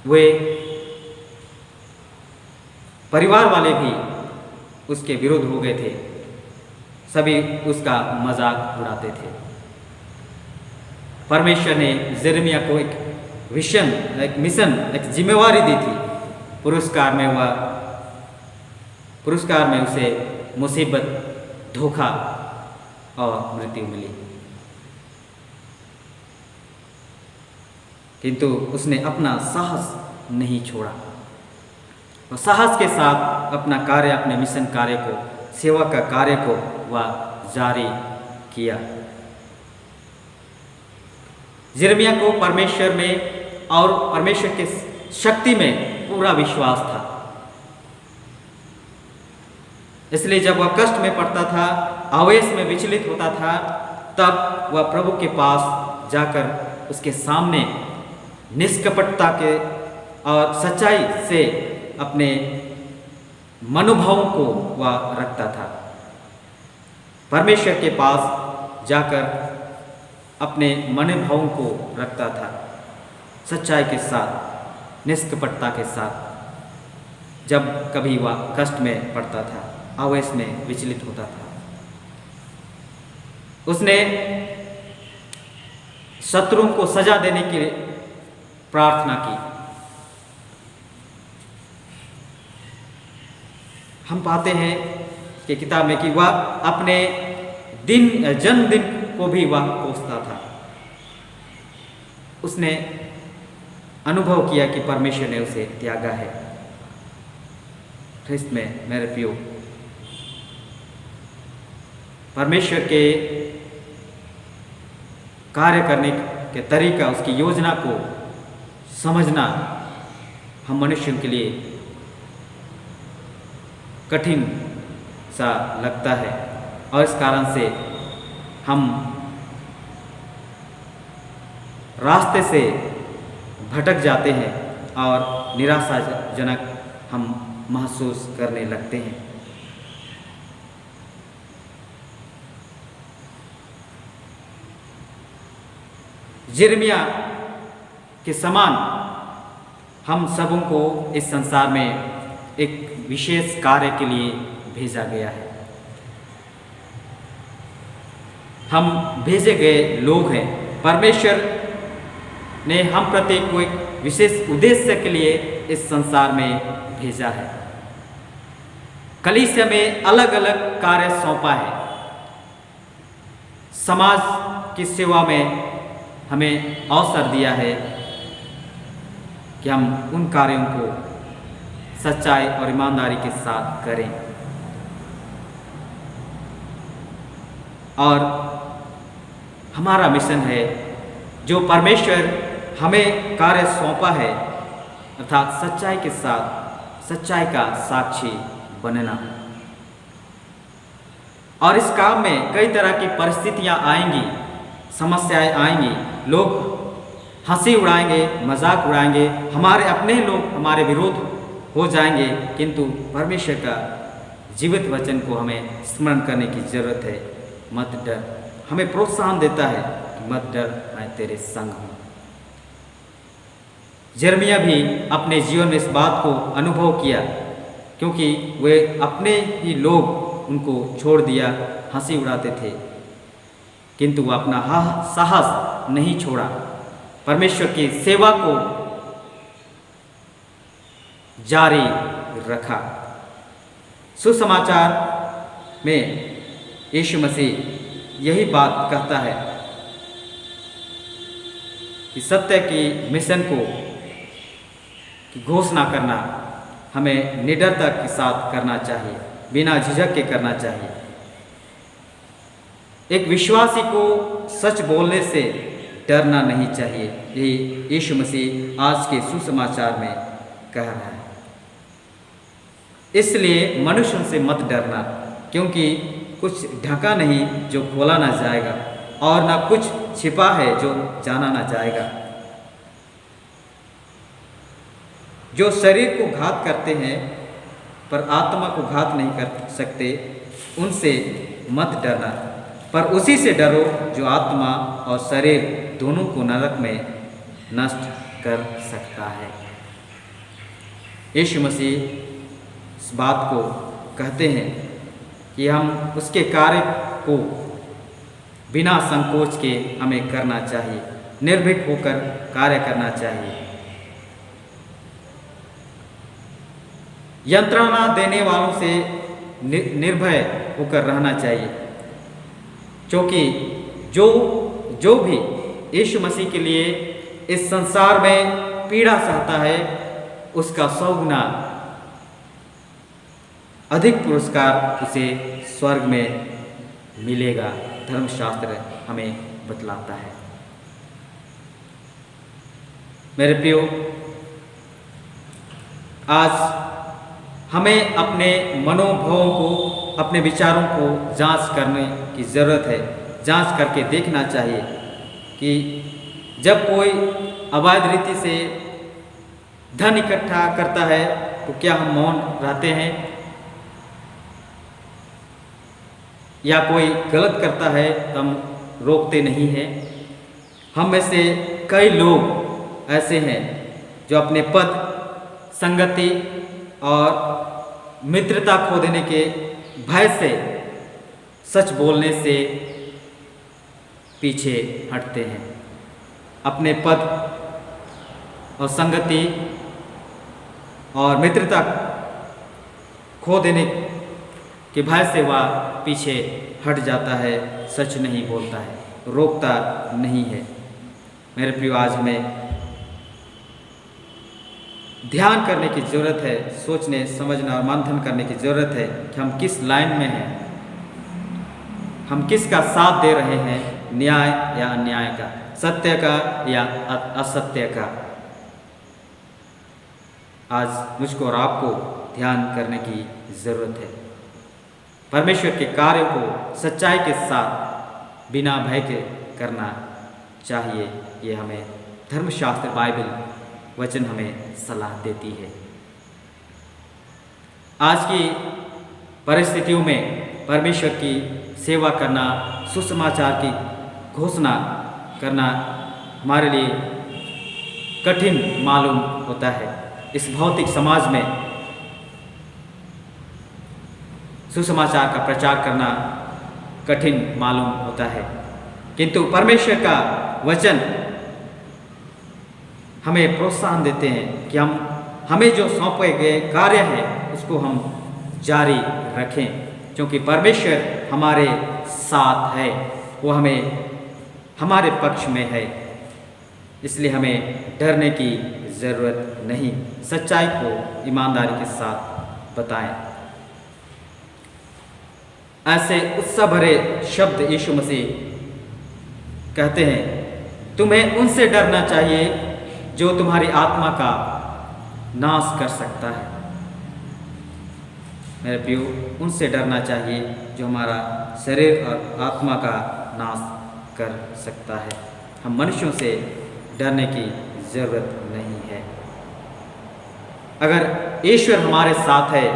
वे परिवार वाले भी उसके विरुद्ध हो गए थे, सभी उसका मजाक उड़ाते थे। परमेश्वर ने यिर्मयाह को एक विजन, एक मिशन, एक जिम्मेवारी दी थी। पुरस्कार में उसे मुसीबत, धोखा और मृत्यु मिली, किंतु उसने अपना साहस नहीं छोड़ा और साहस के साथ अपना कार्य, अपने मिशन कार्य को, सेवा का कार्य को वह जारी किया। यिर्मयाह को परमेश्वर में और परमेश्वर के शक्ति में पूरा विश्वास था। इसलिए जब वह कष्ट में पड़ता था, आवेश में विचलित होता था, तब वह प्रभु के पास जाकर उसके सामने निष्कपटता के और सच्चाई से अपने मनोभावों को वह रखता था। परमेश्वर के पास जाकर अपने मनोभावों को रखता था, सच्चाई के साथ, निष्कपटता के साथ। जब कभी वह कष्ट में पड़ता था, आवेश में विचलित होता था, उसने शत्रुओं को सजा देने की प्रार्थना की। हम पाते हैं कि किताब में कि वह अपने जन्मदिन को भी वह कोसता था। उसने अनुभव किया कि परमेश्वर ने उसे त्यागा है। ख्रिस्त में मेरे प्रियो, परमेश्वर के कार्य करने के तरीका, उसकी योजना को समझना हम मनुष्यों के लिए कठिन सा लगता है। और इस कारण से हम रास्ते से भटक जाते हैं और निराशाजनक हम महसूस करने लगते हैं। यिर्मयाह के समान हम सबों को इस संसार में एक विशेष कार्य के लिए भेजा गया है। हम भेजे गए लोग हैं। परमेश्वर ने हम प्रत्येक को एक विशेष उद्देश्य के लिए इस संसार में भेजा है। कलीसिया में अलग अलग कार्य सौंपा है। समाज की सेवा में हमें अवसर दिया है कि हम उन कार्यों को सच्चाई और ईमानदारी के साथ करें। और हमारा मिशन है, जो परमेश्वर हमें कार्य सौंपा है, अर्थात सच्चाई के साथ सच्चाई का साक्षी बनना। और इस काम में कई तरह की परिस्थितियां आएंगी, समस्याएं आएंगी, लोग हंसी उड़ाएंगे, मजाक उड़ाएंगे, हमारे अपने लोग हमारे विरोध हो जाएंगे, किंतु परमेश्वर का जीवित वचन को हमें स्मरण करने की जरूरत है। मत डर, हमें प्रोत्साहन देता है कि मत डर, मैं तेरे संग हूँ। यिर्मयाह भी अपने जीवन में इस बात को अनुभव किया, क्योंकि वे अपने ही लोग उनको छोड़ दिया, हंसी उड़ाते थे, किंतु वह अपना साहस नहीं छोड़ा, परमेश्वर की सेवा को जारी रखा। सुसमाचार में यीशु मसीह यही बात कहता है कि सत्य की मिशन को की घोषणा करना हमें निडरता के साथ करना चाहिए, बिना झिझक के करना चाहिए। एक विश्वासी को सच बोलने से डरना नहीं चाहिए। यही यीशु मसीह आज के सुसमाचार में कह रहा है। इसलिए मनुष्यों से मत डरना, क्योंकि कुछ ढका नहीं जो खोला ना जाएगा, और ना कुछ छिपा है जो जाना ना जाएगा। जो शरीर को घात करते हैं पर आत्मा को घात नहीं कर सकते, उनसे मत डरना, पर उसी से डरो जो आत्मा और शरीर दोनों को नरक में नष्ट कर सकता है। यीशु मसीह इस बात को कहते हैं कि हम उसके कार्य को बिना संकोच के हमें करना चाहिए, निर्भीक होकर कार्य करना चाहिए। यंत्रणा देने वालों से निर्भय होकर रहना चाहिए, क्योंकि जो भी यीशु मसीह के लिए इस संसार में पीड़ा सहता है, उसका 100 गुना अधिक पुरस्कार उसे स्वर्ग में मिलेगा। धर्मशास्त्र हमें बतलाता है। मेरे प्रियो, आज हमें अपने मनोभावों को, अपने विचारों को जांच करने की ज़रूरत है। जांच करके देखना चाहिए कि जब कोई अवैध रीति से धन इकट्ठा करता है तो क्या हम मौन रहते हैं, या कोई गलत करता है तो हम रोकते नहीं हैं। हम में से कई लोग ऐसे हैं जो अपने पद, संगति और मित्रता खो देने के भय से सच बोलने से पीछे हटते हैं। अपने पद और संगति और मित्रता खो देने के भय से वह पीछे हट जाता है, सच नहीं बोलता है, रोकता नहीं है। मेरे प्रिय, आज हमें ध्यान करने की ज़रूरत है, सोचने समझना और मंथन करने की ज़रूरत है कि हम किस लाइन में हैं, हम किसका साथ दे रहे हैं, न्याय या अन्याय का, सत्य का या असत्य का। आज मुझको और आपको ध्यान करने की ज़रूरत है। परमेश्वर के कार्यों को सच्चाई के साथ बिना भय के करना चाहिए। ये हमें धर्मशास्त्र बाइबल वचन हमें सलाह देती है। आज की परिस्थितियों में परमेश्वर की सेवा करना, सुसमाचार की घोषणा करना हमारे लिए कठिन मालूम होता है। इस भौतिक समाज में सुसमाचार का प्रचार करना कठिन मालूम होता है, किंतु परमेश्वर का वचन हमें प्रोत्साहन देते हैं कि हमें जो सौंपे गए कार्य है उसको हम जारी रखें, क्योंकि परमेश्वर हमारे साथ है, वो हमारे पक्ष में है। इसलिए हमें डरने की ज़रूरत नहीं। सच्चाई को ईमानदारी के साथ बताएं। ऐसे उत्साह भरे शब्द यीशु मसीह कहते हैं, तुम्हें उनसे डरना चाहिए जो तुम्हारी आत्मा का नाश कर सकता है। मेरे प्रियो, उनसे डरना चाहिए जो हमारा शरीर और आत्मा का नाश कर सकता है। हम मनुष्यों से डरने की ज़रूरत नहीं है। अगर ईश्वर हमारे साथ है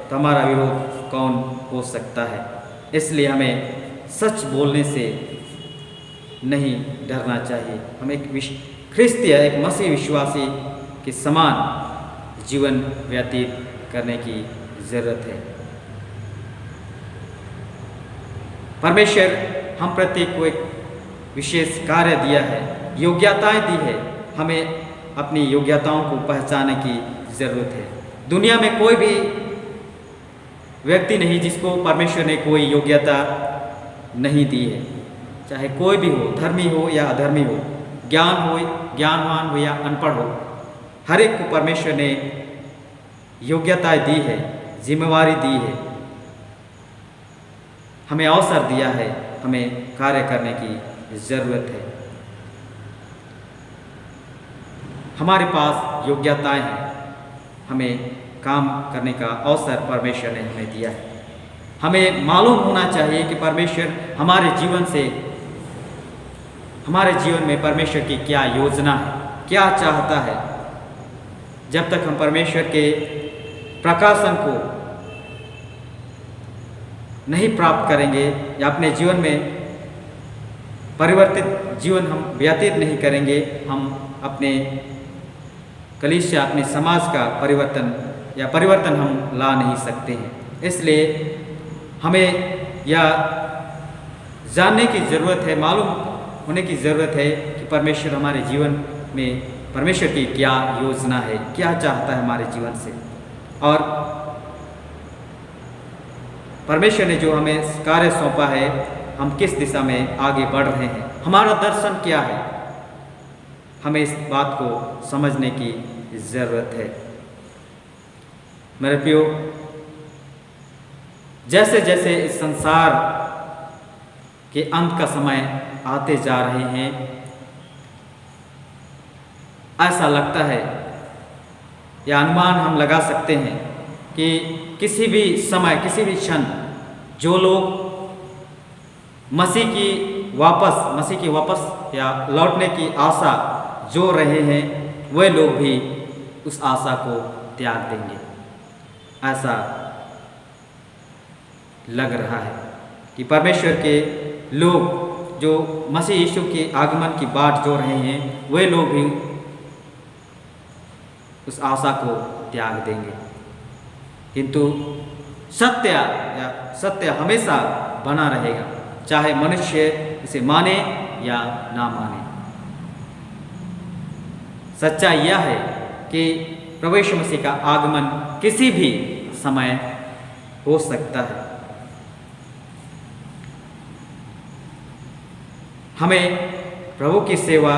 तो हमारा विरोध कौन हो सकता है। इसलिए हमें सच बोलने से नहीं डरना चाहिए। हम एक ख्रिस्तीय, एक मसीह विश्वासी के समान जीवन व्यतीत करने की ज़रूरत है। परमेश्वर हम प्रत्येक को एक विशेष कार्य दिया है, योग्यताएं दी है। हमें अपनी योग्यताओं को पहचानने की ज़रूरत है। दुनिया में कोई भी व्यक्ति नहीं जिसको परमेश्वर ने कोई योग्यता नहीं दी है, चाहे कोई भी हो, धर्मी हो या अधर्मी हो, ज्ञानवान हो या अनपढ़ हो, हर एक को परमेश्वर ने योग्यताएं दी है, जिम्मेवारी दी है, हमें अवसर दिया है, हमें कार्य करने की ज़रूरत है। हमारे पास योग्यताएं हैं, हमें काम करने का अवसर परमेश्वर ने हमें दिया है। हमें मालूम होना चाहिए कि परमेश्वर हमारे जीवन में परमेश्वर की क्या योजना है, क्या चाहता है। जब तक हम परमेश्वर के प्रकाशन को नहीं प्राप्त करेंगे या अपने जीवन में परिवर्तित जीवन हम व्यतीत नहीं करेंगे, हम अपने कलीसिया, अपने समाज का परिवर्तन हम ला नहीं सकते हैं। इसलिए हमें यह जानने की ज़रूरत है, मालूम होने की ज़रूरत है कि परमेश्वर हमारे जीवन में, परमेश्वर की क्या योजना है, क्या चाहता है हमारे जीवन से, और परमेश्वर ने जो हमें कार्य सौंपा है हम किस दिशा में आगे बढ़ रहे हैं, हमारा दर्शन क्या है। हमें इस बात को समझने की ज़रूरत है। मेरे प्रियो, जैसे जैसे इस संसार के अंत का समय आते जा रहे हैं, ऐसा लगता है या अनुमान हम लगा सकते हैं कि किसी भी समय, किसी भी क्षण जो लोग मसीह की वापस या लौटने की आशा जो रहे हैं, वे लोग भी उस आशा को त्याग देंगे। ऐसा लग रहा है कि परमेश्वर के लोग जो मसीह यीशु के आगमन की बाट जो रहे हैं, वे लोग भी उस आशा को त्याग देंगे। किंतु सत्य हमेशा बना रहेगा, चाहे मनुष्य इसे माने या ना माने। सच्चाई यह है कि प्रभु यीशु मसीह का आगमन किसी भी समय हो सकता है। हमें प्रभु की सेवा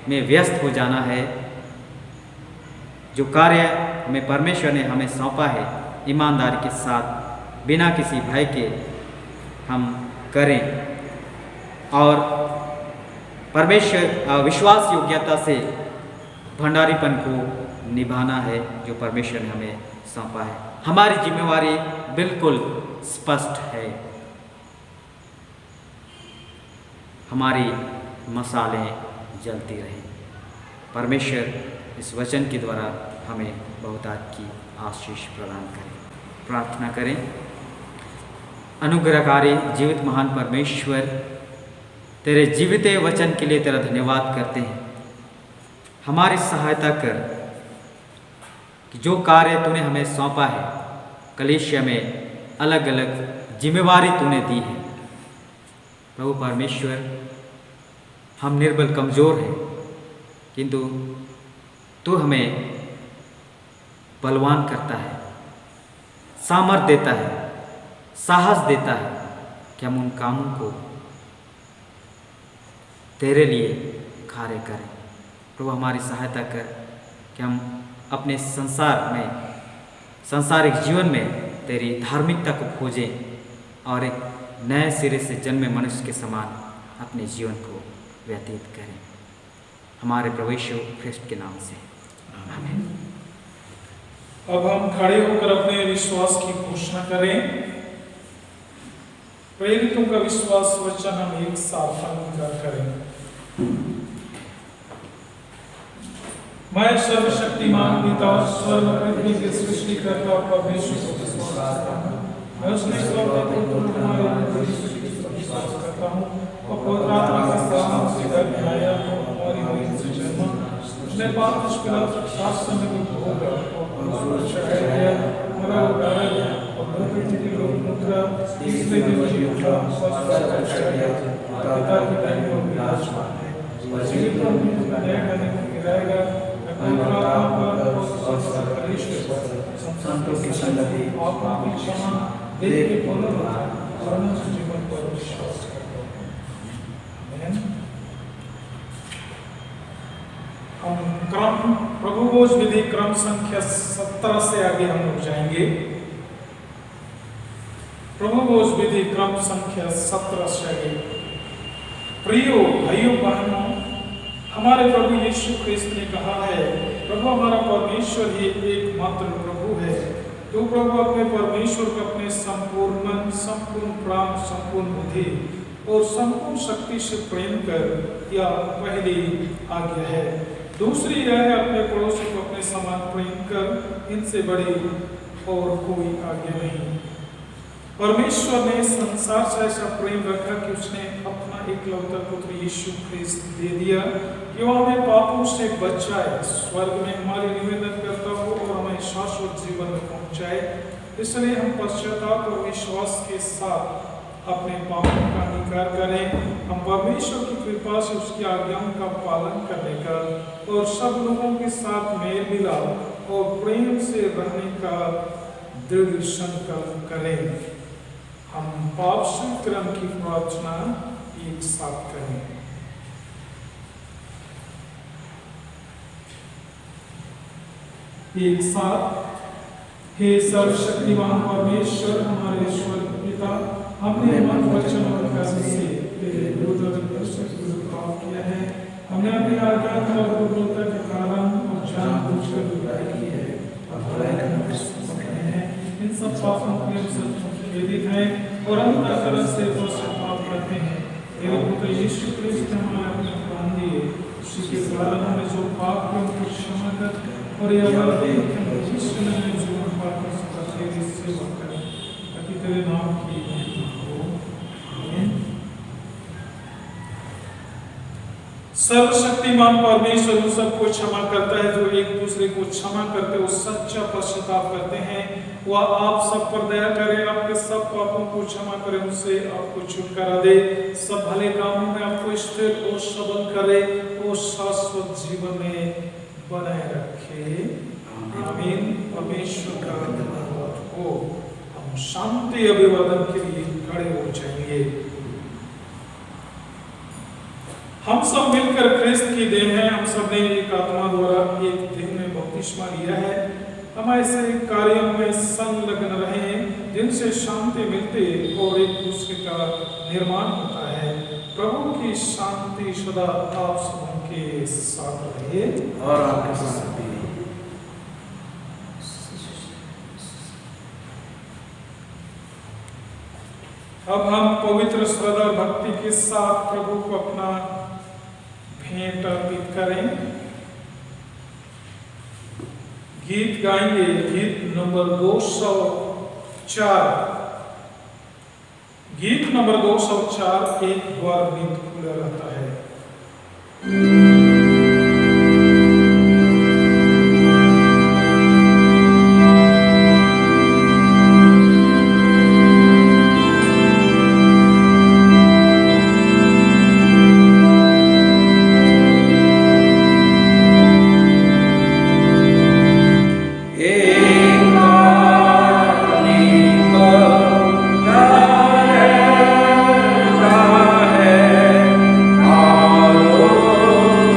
में व्यस्त हो जाना है। जो कार्य हमें परमेश्वर ने हमें सौंपा है, ईमानदारी के साथ बिना किसी भय के हम करें, और परमेश्वर विश्वास योग्यता से भंडारीपन को निभाना है जो परमेश्वर ने हमें सौंपा है। हमारी जिम्मेवारी बिल्कुल स्पष्ट है। हमारी मशालें जलती रहें। परमेश्वर इस वचन के द्वारा हमें बहुतायत की आशीष प्रदान करें। प्रार्थना करें। अनुग्रहकारी जीवित महान परमेश्वर, तेरे जीवित वचन के लिए तेरा धन्यवाद करते हैं। हमारी सहायता कर कि जो कार्य तूने हमें सौंपा है, कलीसिया में अलग अलग जिम्मेवारी तूने दी है। प्रभु परमेश्वर, हम निर्बल कमज़ोर हैं, किंतु तू हमें बलवान करता है, सामर्थ देता है, साहस देता है कि हम उन कामों को तेरे लिए कार्य करें। प्रभु हमारी सहायता कर कि हम अपने संसार में, सांसारिक जीवन में तेरी धार्मिकता को खोजें और एक नए सिरे से जन्मे मनुष्य के समान अपने जीवन को व्यतीत करें। हमारे प्रभु यीशु ख्रिस्ट के नाम से आमीन। अब हम खड़े होकर अपने विश्वास की घोषणा करें। प्रेरितों का विश्वास वचन हम एक साथ अंगीकार करें। मैं सर्वशक्तिमान पिता स्वर्ग पृथ्वी के सृष्टिकर्ता परमेश्वर को विश्वास करता हूँ। मैं उसके इकलौते पुत्र हमारे प्रभु यीशु मसीह पर विश्वास करता हूँ और पवित्र आत्मा के साथ से घर में आया हो, हमारी मरीज से जन्मा, उसने पाप पिलातुस शासन में होकर और चढ़ाया गया, मरा उठाया गया और पृथ्वी के लोग मुद्रा तीसरे दिन जी उठा, स्वस्थ होकर चढ़ गया, पिता के टाइम में विराजमान है और जीवित और मृत का न्याय करने को गिराएगा। संतों की संगति आत्मा की क्षमा देह के पुनरुत्थान और अनंत जीवन पर विश्वास करता हूँ। आमीन। हम प्रभु भोज विधि क्रम संख्या 17 से आगे हम लोग जाएंगे। प्रभु भोज विधि क्रम संख्या 17 से आगे। प्रियो भाइयों बहनों, हमारे प्रभु यीशु ख्रिस्त ने कहा है, प्रभु हमारा परमेश्वर ही एकमात्र प्रभु है। तो प्रभु अपने परमेश्वर को अपने संपूर्ण मन, संपूर्ण प्राण, संपूर्ण बुद्धि और संपूर्ण शक्ति से प्रेम कर, यह पहली आज्ञा है। दूसरी यह है, अपने पड़ोसी को अपने समान प्रेम कर, इनसे बड़ी और कोई आज्ञा नहीं। परमेश्वर ने संसार से ऐसा प्रेम रखा कि उसने अपना एकलौता पुत्र यीशु ख्रिस्त दे दिया कि वह हमें पापों से बचाए, स्वर्ग में हमारी निवेदन करता हो और हमें शाश्वत जीवन में पहुंचाए। इसलिए हम पश्चाताप और विश्वास के साथ अपने पापों का अंगीकार करें। हम परमेश्वर की कृपा से उसकी आज्ञाओं का पालन करने का और सब लोगों के साथ मेल मिलाप और प्रेम से रहने का दृढ़ संकल्प करें। हम पाप संक्रम की प्रार्थना एक साथ करें। एक साथ। हे सर्वशक्तिमान परमेश्वर, हमारे ईश्वर पिता, हमने मन, वचन और कर्म से तेरे विरुद्ध पाप किया है। हमने अपनी आज्ञा और दुर्बलता के कारण और जानबूझकर बुराई की है और बुराई करने हैं। इन सब पापों के लिए सच खेदित है और अंतःकरण से पश्चाताप करते हैं। तेरे पुत्र यीशु ख्रिस्त ने हमें अपने प्राण दिए, उसी के कारण हमें जो पाप है उनको क्षमा कर और यह भविष्य में जीवन पाकर सदा तेरी सेवा करें, ताकि तेरे नाम की महिमा हो। आमीन। सर्वशक्तिमान परमेश्वर उन सबको क्षमा करता है जो एक दूसरे को क्षमा करते और सच्चा पश्चाताप करते हैं। वह आप सब पर दया करे, आपके सब पापों को क्षमा करे, उनसे आपको छुटकारा दे, सब भले कामों में आपको स्थिर और सबल करे और शाश्वत जीवन में बनाए रखे। आमीन। परमेश्वर का धन्यवाद हो। हम शांति अभिवादन के लिए खड़े हो जाएंगे। हम सब मिलकर ख्रिस्त की देह हैं। हम सब ने एक आत्मा द्वारा एक देह में बपतिस्मा लिया है। हम ऐसे कार्यों में संलग्न रहें जिनसे शांति मिलती और एक दूसरे का निर्माण होता है। प्रभु की शांति सदा आप सबों के साथ रहे और आपके साथ भी। अब हम पवित्र श्रद्धा भक्ति के साथ प्रभु को अपना भेंट अर्पित करें। गीत गाएंगे, गीत नंबर 204। गीत नंबर 204 एक द्वार बिंद खुला रहता है। Oh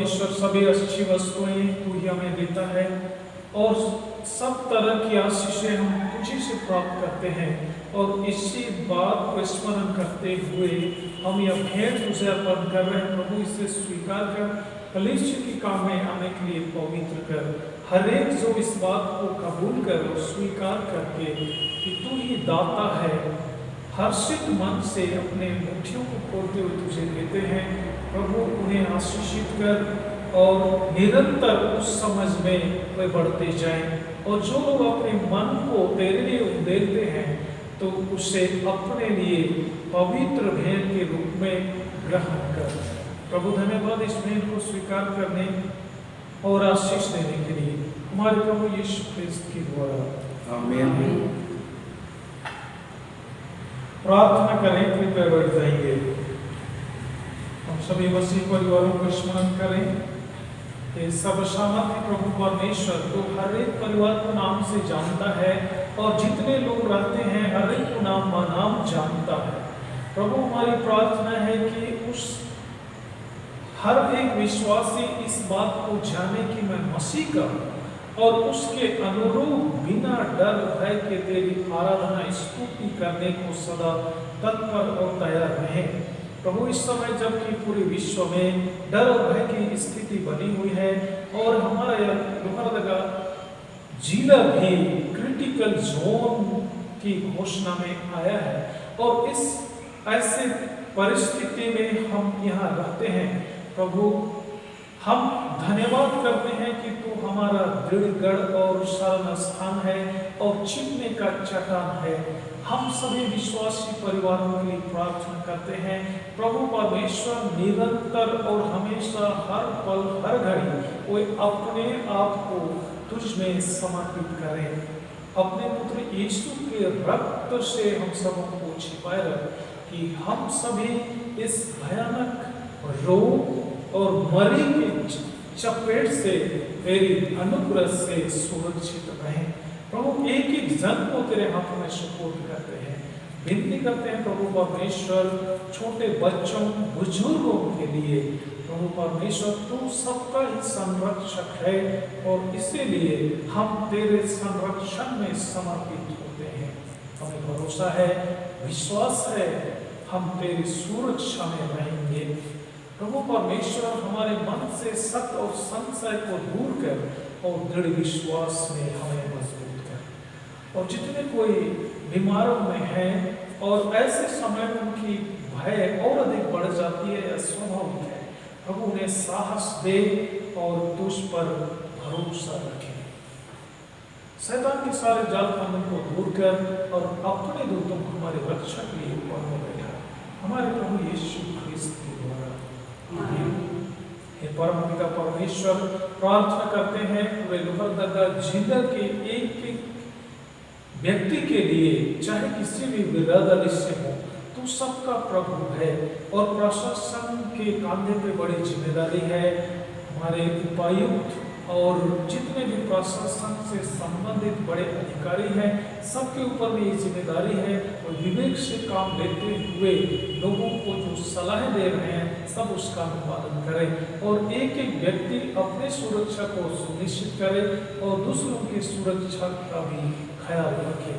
परमेश्वर सभी अच्छी वस्तुएं तू ही हमें देता है और सब तरह की आशीषें हम तुझी से प्राप्त करते हैं। और इसी बात को स्मरण करते हुए हम यह भेंट तुझे अर्पण कर रहे हैं। प्रभु इसे स्वीकार कर, कलीसिया के काम में आने के लिए पवित्र कर। हर एक जो इस बात को कबूल कर और स्वीकार करके कि तू ही दाता है, हर्षित मन से अपने मुट्ठियों को खोलते हुए तुझे देते हैं। प्रभु उन्हें आशीषित कर और निरंतर उस समझ में वे बढ़ते जाएं। और जो लोग अपने मन को तेरे लिए उंडेलते हैं तो उसे अपने लिए पवित्र भेंट के रूप में ग्रहण कर। प्रभु धन्यवाद इस भेंट को स्वीकार करने और आशीष देने के लिए हमारे प्रभु यीशु ख्रिस्त के द्वारा आमीन। प्रार्थना करें, कृपया बैठ जाएंगे। हम सभी मसीह परिवारों को स्मरण करें कि सर्वसामर्थी प्रभु परमेश्वर तो हर एक परिवार को नाम से जानता है और जितने लोग रहते हैं हर एक को नाम नाम जानता है। प्रभु हमारी प्रार्थना है कि उस हर एक विश्वासी इस बात को जाने कि मैं मसीह का और उसके अनुरूप बिना डर भय के तेरी आराधना स्तुति करने को सदा तत्पर और तैयार रहे। प्रभु इस समय जबकि पूरे विश्व में डर और भय की स्थिति बनी हुई है और हमारा यह लोहरदगा जिला भी क्रिटिकल जोन की घोषणा में आया है और इस ऐसे परिस्थिति में हम यहाँ रहते हैं। प्रभु हम धन्यवाद करते हैं कि तू हमारा दृढ़ गढ़ और शरण स्थान है और छिपने का चट्टान है। हम सभी विश्वासी परिवारों के लिए प्रार्थना करते हैं। प्रभु परमेश्वर निरंतर और हमेशा हर पल हर घड़ी वो अपने आप को तुझ में समर्पित करें। अपने पुत्र यीशु के रक्त से हम सबों को छिपाए रख कि हम सभी इस भयानक रोग और मरी के चपेट से तेरी अनुग्रह से सुरक्षित रहें। प्रभु एक एक जन को तेरे हाथों में सुपुर्द करते हैं। विनती करते हैं प्रभु परमेश्वर छोटे बच्चों बुजुर्गों के लिए। प्रभु परमेश्वर तू सबका ही संरक्षक है और इसीलिए हम तेरे संरक्षण में समर्पित होते हैं। हमें भरोसा है, विश्वास है, हम तेरी सुरक्षा में रहेंगे। प्रभु परमेश्वर हमारे मन से शक और संशय को दूर कर और दृढ़ विश्वास में हमें मजबूत कर। और जितने कोई बीमारों में हैं और ऐसे समय में उनकी भय और अधिक बढ़ जाती है या स्वाभाविक है, प्रभु उन्हें साहस दे और तुझ पर भरोसा रखे। शैतान के सारे जाल खानों को दूर कर और अपने दूतों को हमारे रक्षा के लिए ऊपर में बैठा हमारे प्रभु यीशु ख्रिस्त के द्वारा। हे परम पिता परमेश्वर, प्रार्थना करते हैं पूरे लोहरदगा जिला के एक एक व्यक्ति के लिए, चाहे किसी भी बिरादरी से हो, तू सबका प्रभु है और प्रशासन के कांधे पे बड़ी जिम्मेदारी है। हमारे उपायुक्त और जितने भी प्रशासन से संबंधित बड़े अधिकारी हैं, सबके ऊपर में ये जिम्मेदारी है और विवेक से काम लेते हुए लोगों को जो सलाह दे रहे हैं सब उसका अनुपालन करें और एक एक व्यक्ति अपने सुरक्षा को सुनिश्चित करे और दूसरों की सुरक्षा का भी ख्याल रखे,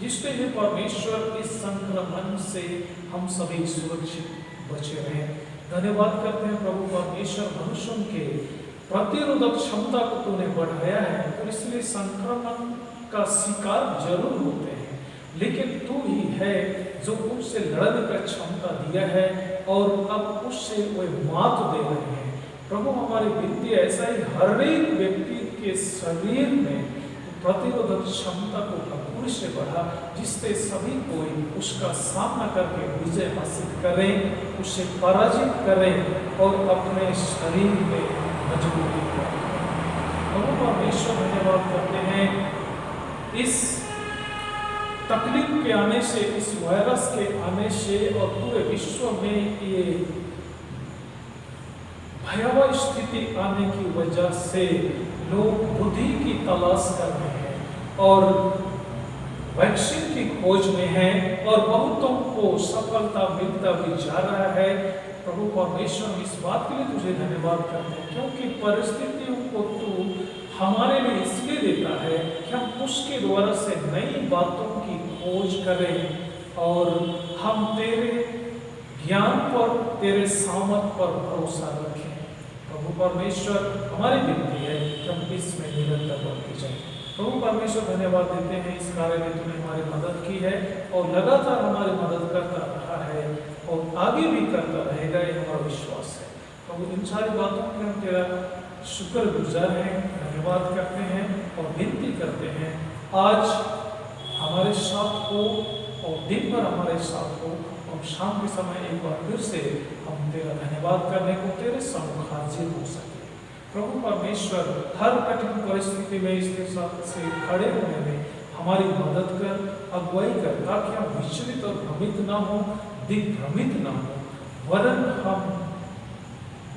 जिससे ये परमेश्वर इस संक्रमण से हम सभी सुरक्षित बचे रहें। धन्यवाद करते हैं प्रभु परमेश्वर, मनुष्यों के प्रतिरोधक क्षमता को तूने बढ़ाया है और इसलिए संक्रमण का शिकार जरूर होते हैं, लेकिन तू ही है जो उनसे लड़ने का क्षमता दिया है और अब उससे वे मात दे रहे हैं। प्रभु हमारी विनती ऐसा ही हर एक व्यक्ति के शरीर में प्रतिरोधक क्षमता को भरपूर से बढ़ा, जिससे सभी कोई उसका सामना करके विजय हासिल करें, उसे पराजित करें और अपने शरीर में मजबूती करें। प्रभु परमेश्वर धन्यवाद करते हैं इस तकलीफ के आने से, इस वायरस के आने से और पूरे विश्व में ये भयावह स्थिति आने की वजह से लोग बुद्धि की तलाश कर रहे हैं और वैक्सीन की खोज में हैं और बहुतों को सफलता मिलता भी जा रहा है। प्रभु परमेश्वर इस बात के लिए तुझे धन्यवाद करते हैं, क्योंकि परिस्थितियों को तू हमारे लिए इसलिए देता है कि हम उसके द्वारा से नई बातों की खोज करें और हम तेरे ज्ञान पर, तेरे सामर्थ पर भरोसा रखें। प्रभु परमेश्वर, हमारी विनती है कि हम इसमें निरंतर बढ़ते जाएं। प्रभु परमेश्वर, धन्यवाद देते हैं इस कार्य में तूने हमारी मदद की है और लगातार हमारी मदद करता रहा है और आगे भी करता रहेगा, ये हमारा विश्वास है। प्रभु, इन सारी बातों के हम तेरा शुक्रगुजार हैं, धन्यवाद करते हैं और विनती करते हैं आज हमारे साथ हो और दिन भर हमारे साथ हो और शाम के समय एक बार फिर से हम तेरा धन्यवाद करने को तेरे सम्मुख हाजिर हो सके। प्रभु परमेश्वर, हर कठिन परिस्थिति में इसके साथ से खड़े होने में हमारी मदद कर, अगुवाई कर, ताकि हम विचलित और भ्रमित ना हो, दिग्भ्रमित ना हो, वरन हम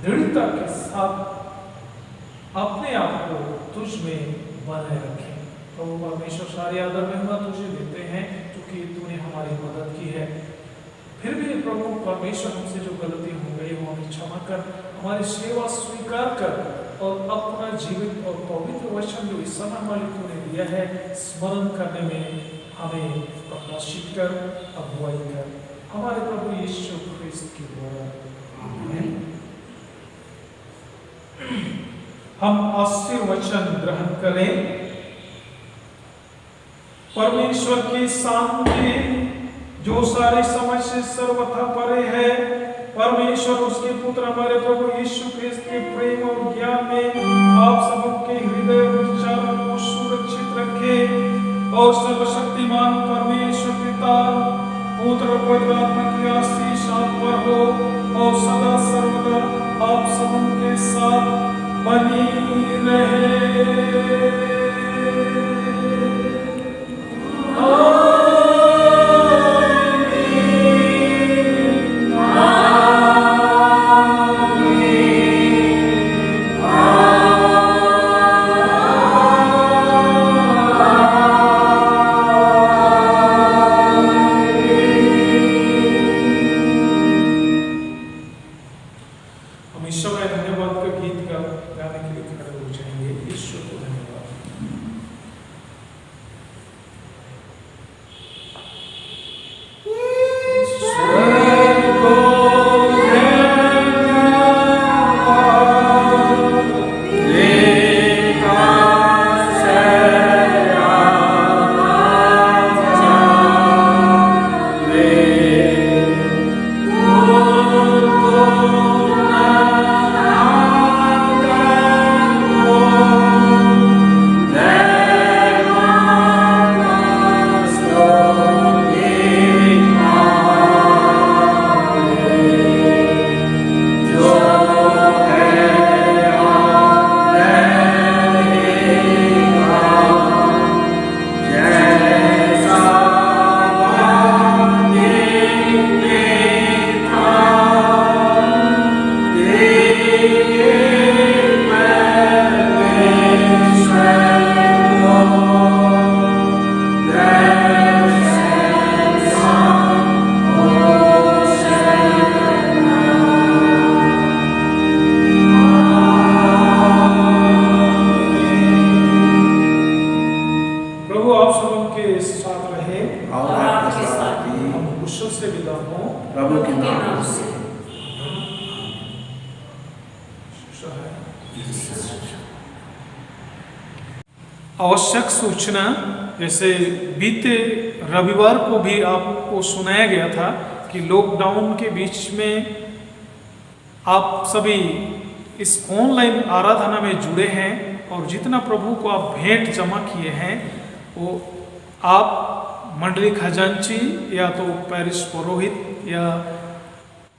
दृढ़ता के साथ अपने आप को तुझ में बनाए रखें। प्रभु परमेश्वर, सारी आदर महिमा तुझे देते हैं क्योंकि तूने हमारी मदद की है। फिर भी प्रभु परमेश्वर, हमसे जो गलती हो गई वो हमें क्षमा कर, हमारी सेवा स्वीकार कर और अपना जीवित और पवित्र वचन जो इस समय हमारे तूने दिया है स्मरण करने में हमें प्रकाशित कर, अगुवाई कर, हमारे प्रभु यीशु ख्रिस्त के द्वारा। आमीन। हम आशीर्वचन ग्रहण करें। परमेश्वर की शांति जो सारी समझ से सर्वथा परे है, परमेश्वर उसके पुत्र हमारे प्रभु यीशु ख्रिस्त के प्रेम और ज्ञान में आप सबके हृदय और विचारों को सुरक्षित रखे और सर्वशक्तिमान परमेश्वर पिता, पुत्र और पवित्र आत्मा की आशीष आप पर हो और सदा सर्वदा आप सबके साथ बनी रहे। आवश्यक सूचना, जैसे बीते रविवार को भी आपको सुनाया गया था कि लॉकडाउन के बीच में आप सभी इस ऑनलाइन आराधना में जुड़े हैं और जितना प्रभु को आप भेंट जमा किए हैं वो आप मंडली खजांची या तो पैरिश पुरोहित या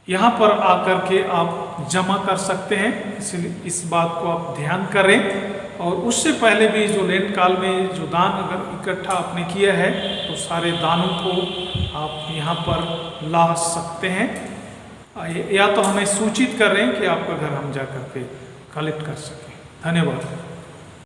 यहाँ पर आकर के आप जमा कर सकते हैं। इसलिए इस बात को आप ध्यान करें। और उससे पहले भी जो लेंट काल में जो दान अगर इकट्ठा आपने किया है तो सारे दानों को आप यहाँ पर ला सकते हैं, या तो हमें सूचित करें कि आपका घर हम जा कर के कलेक्ट कर सकें। धन्यवाद।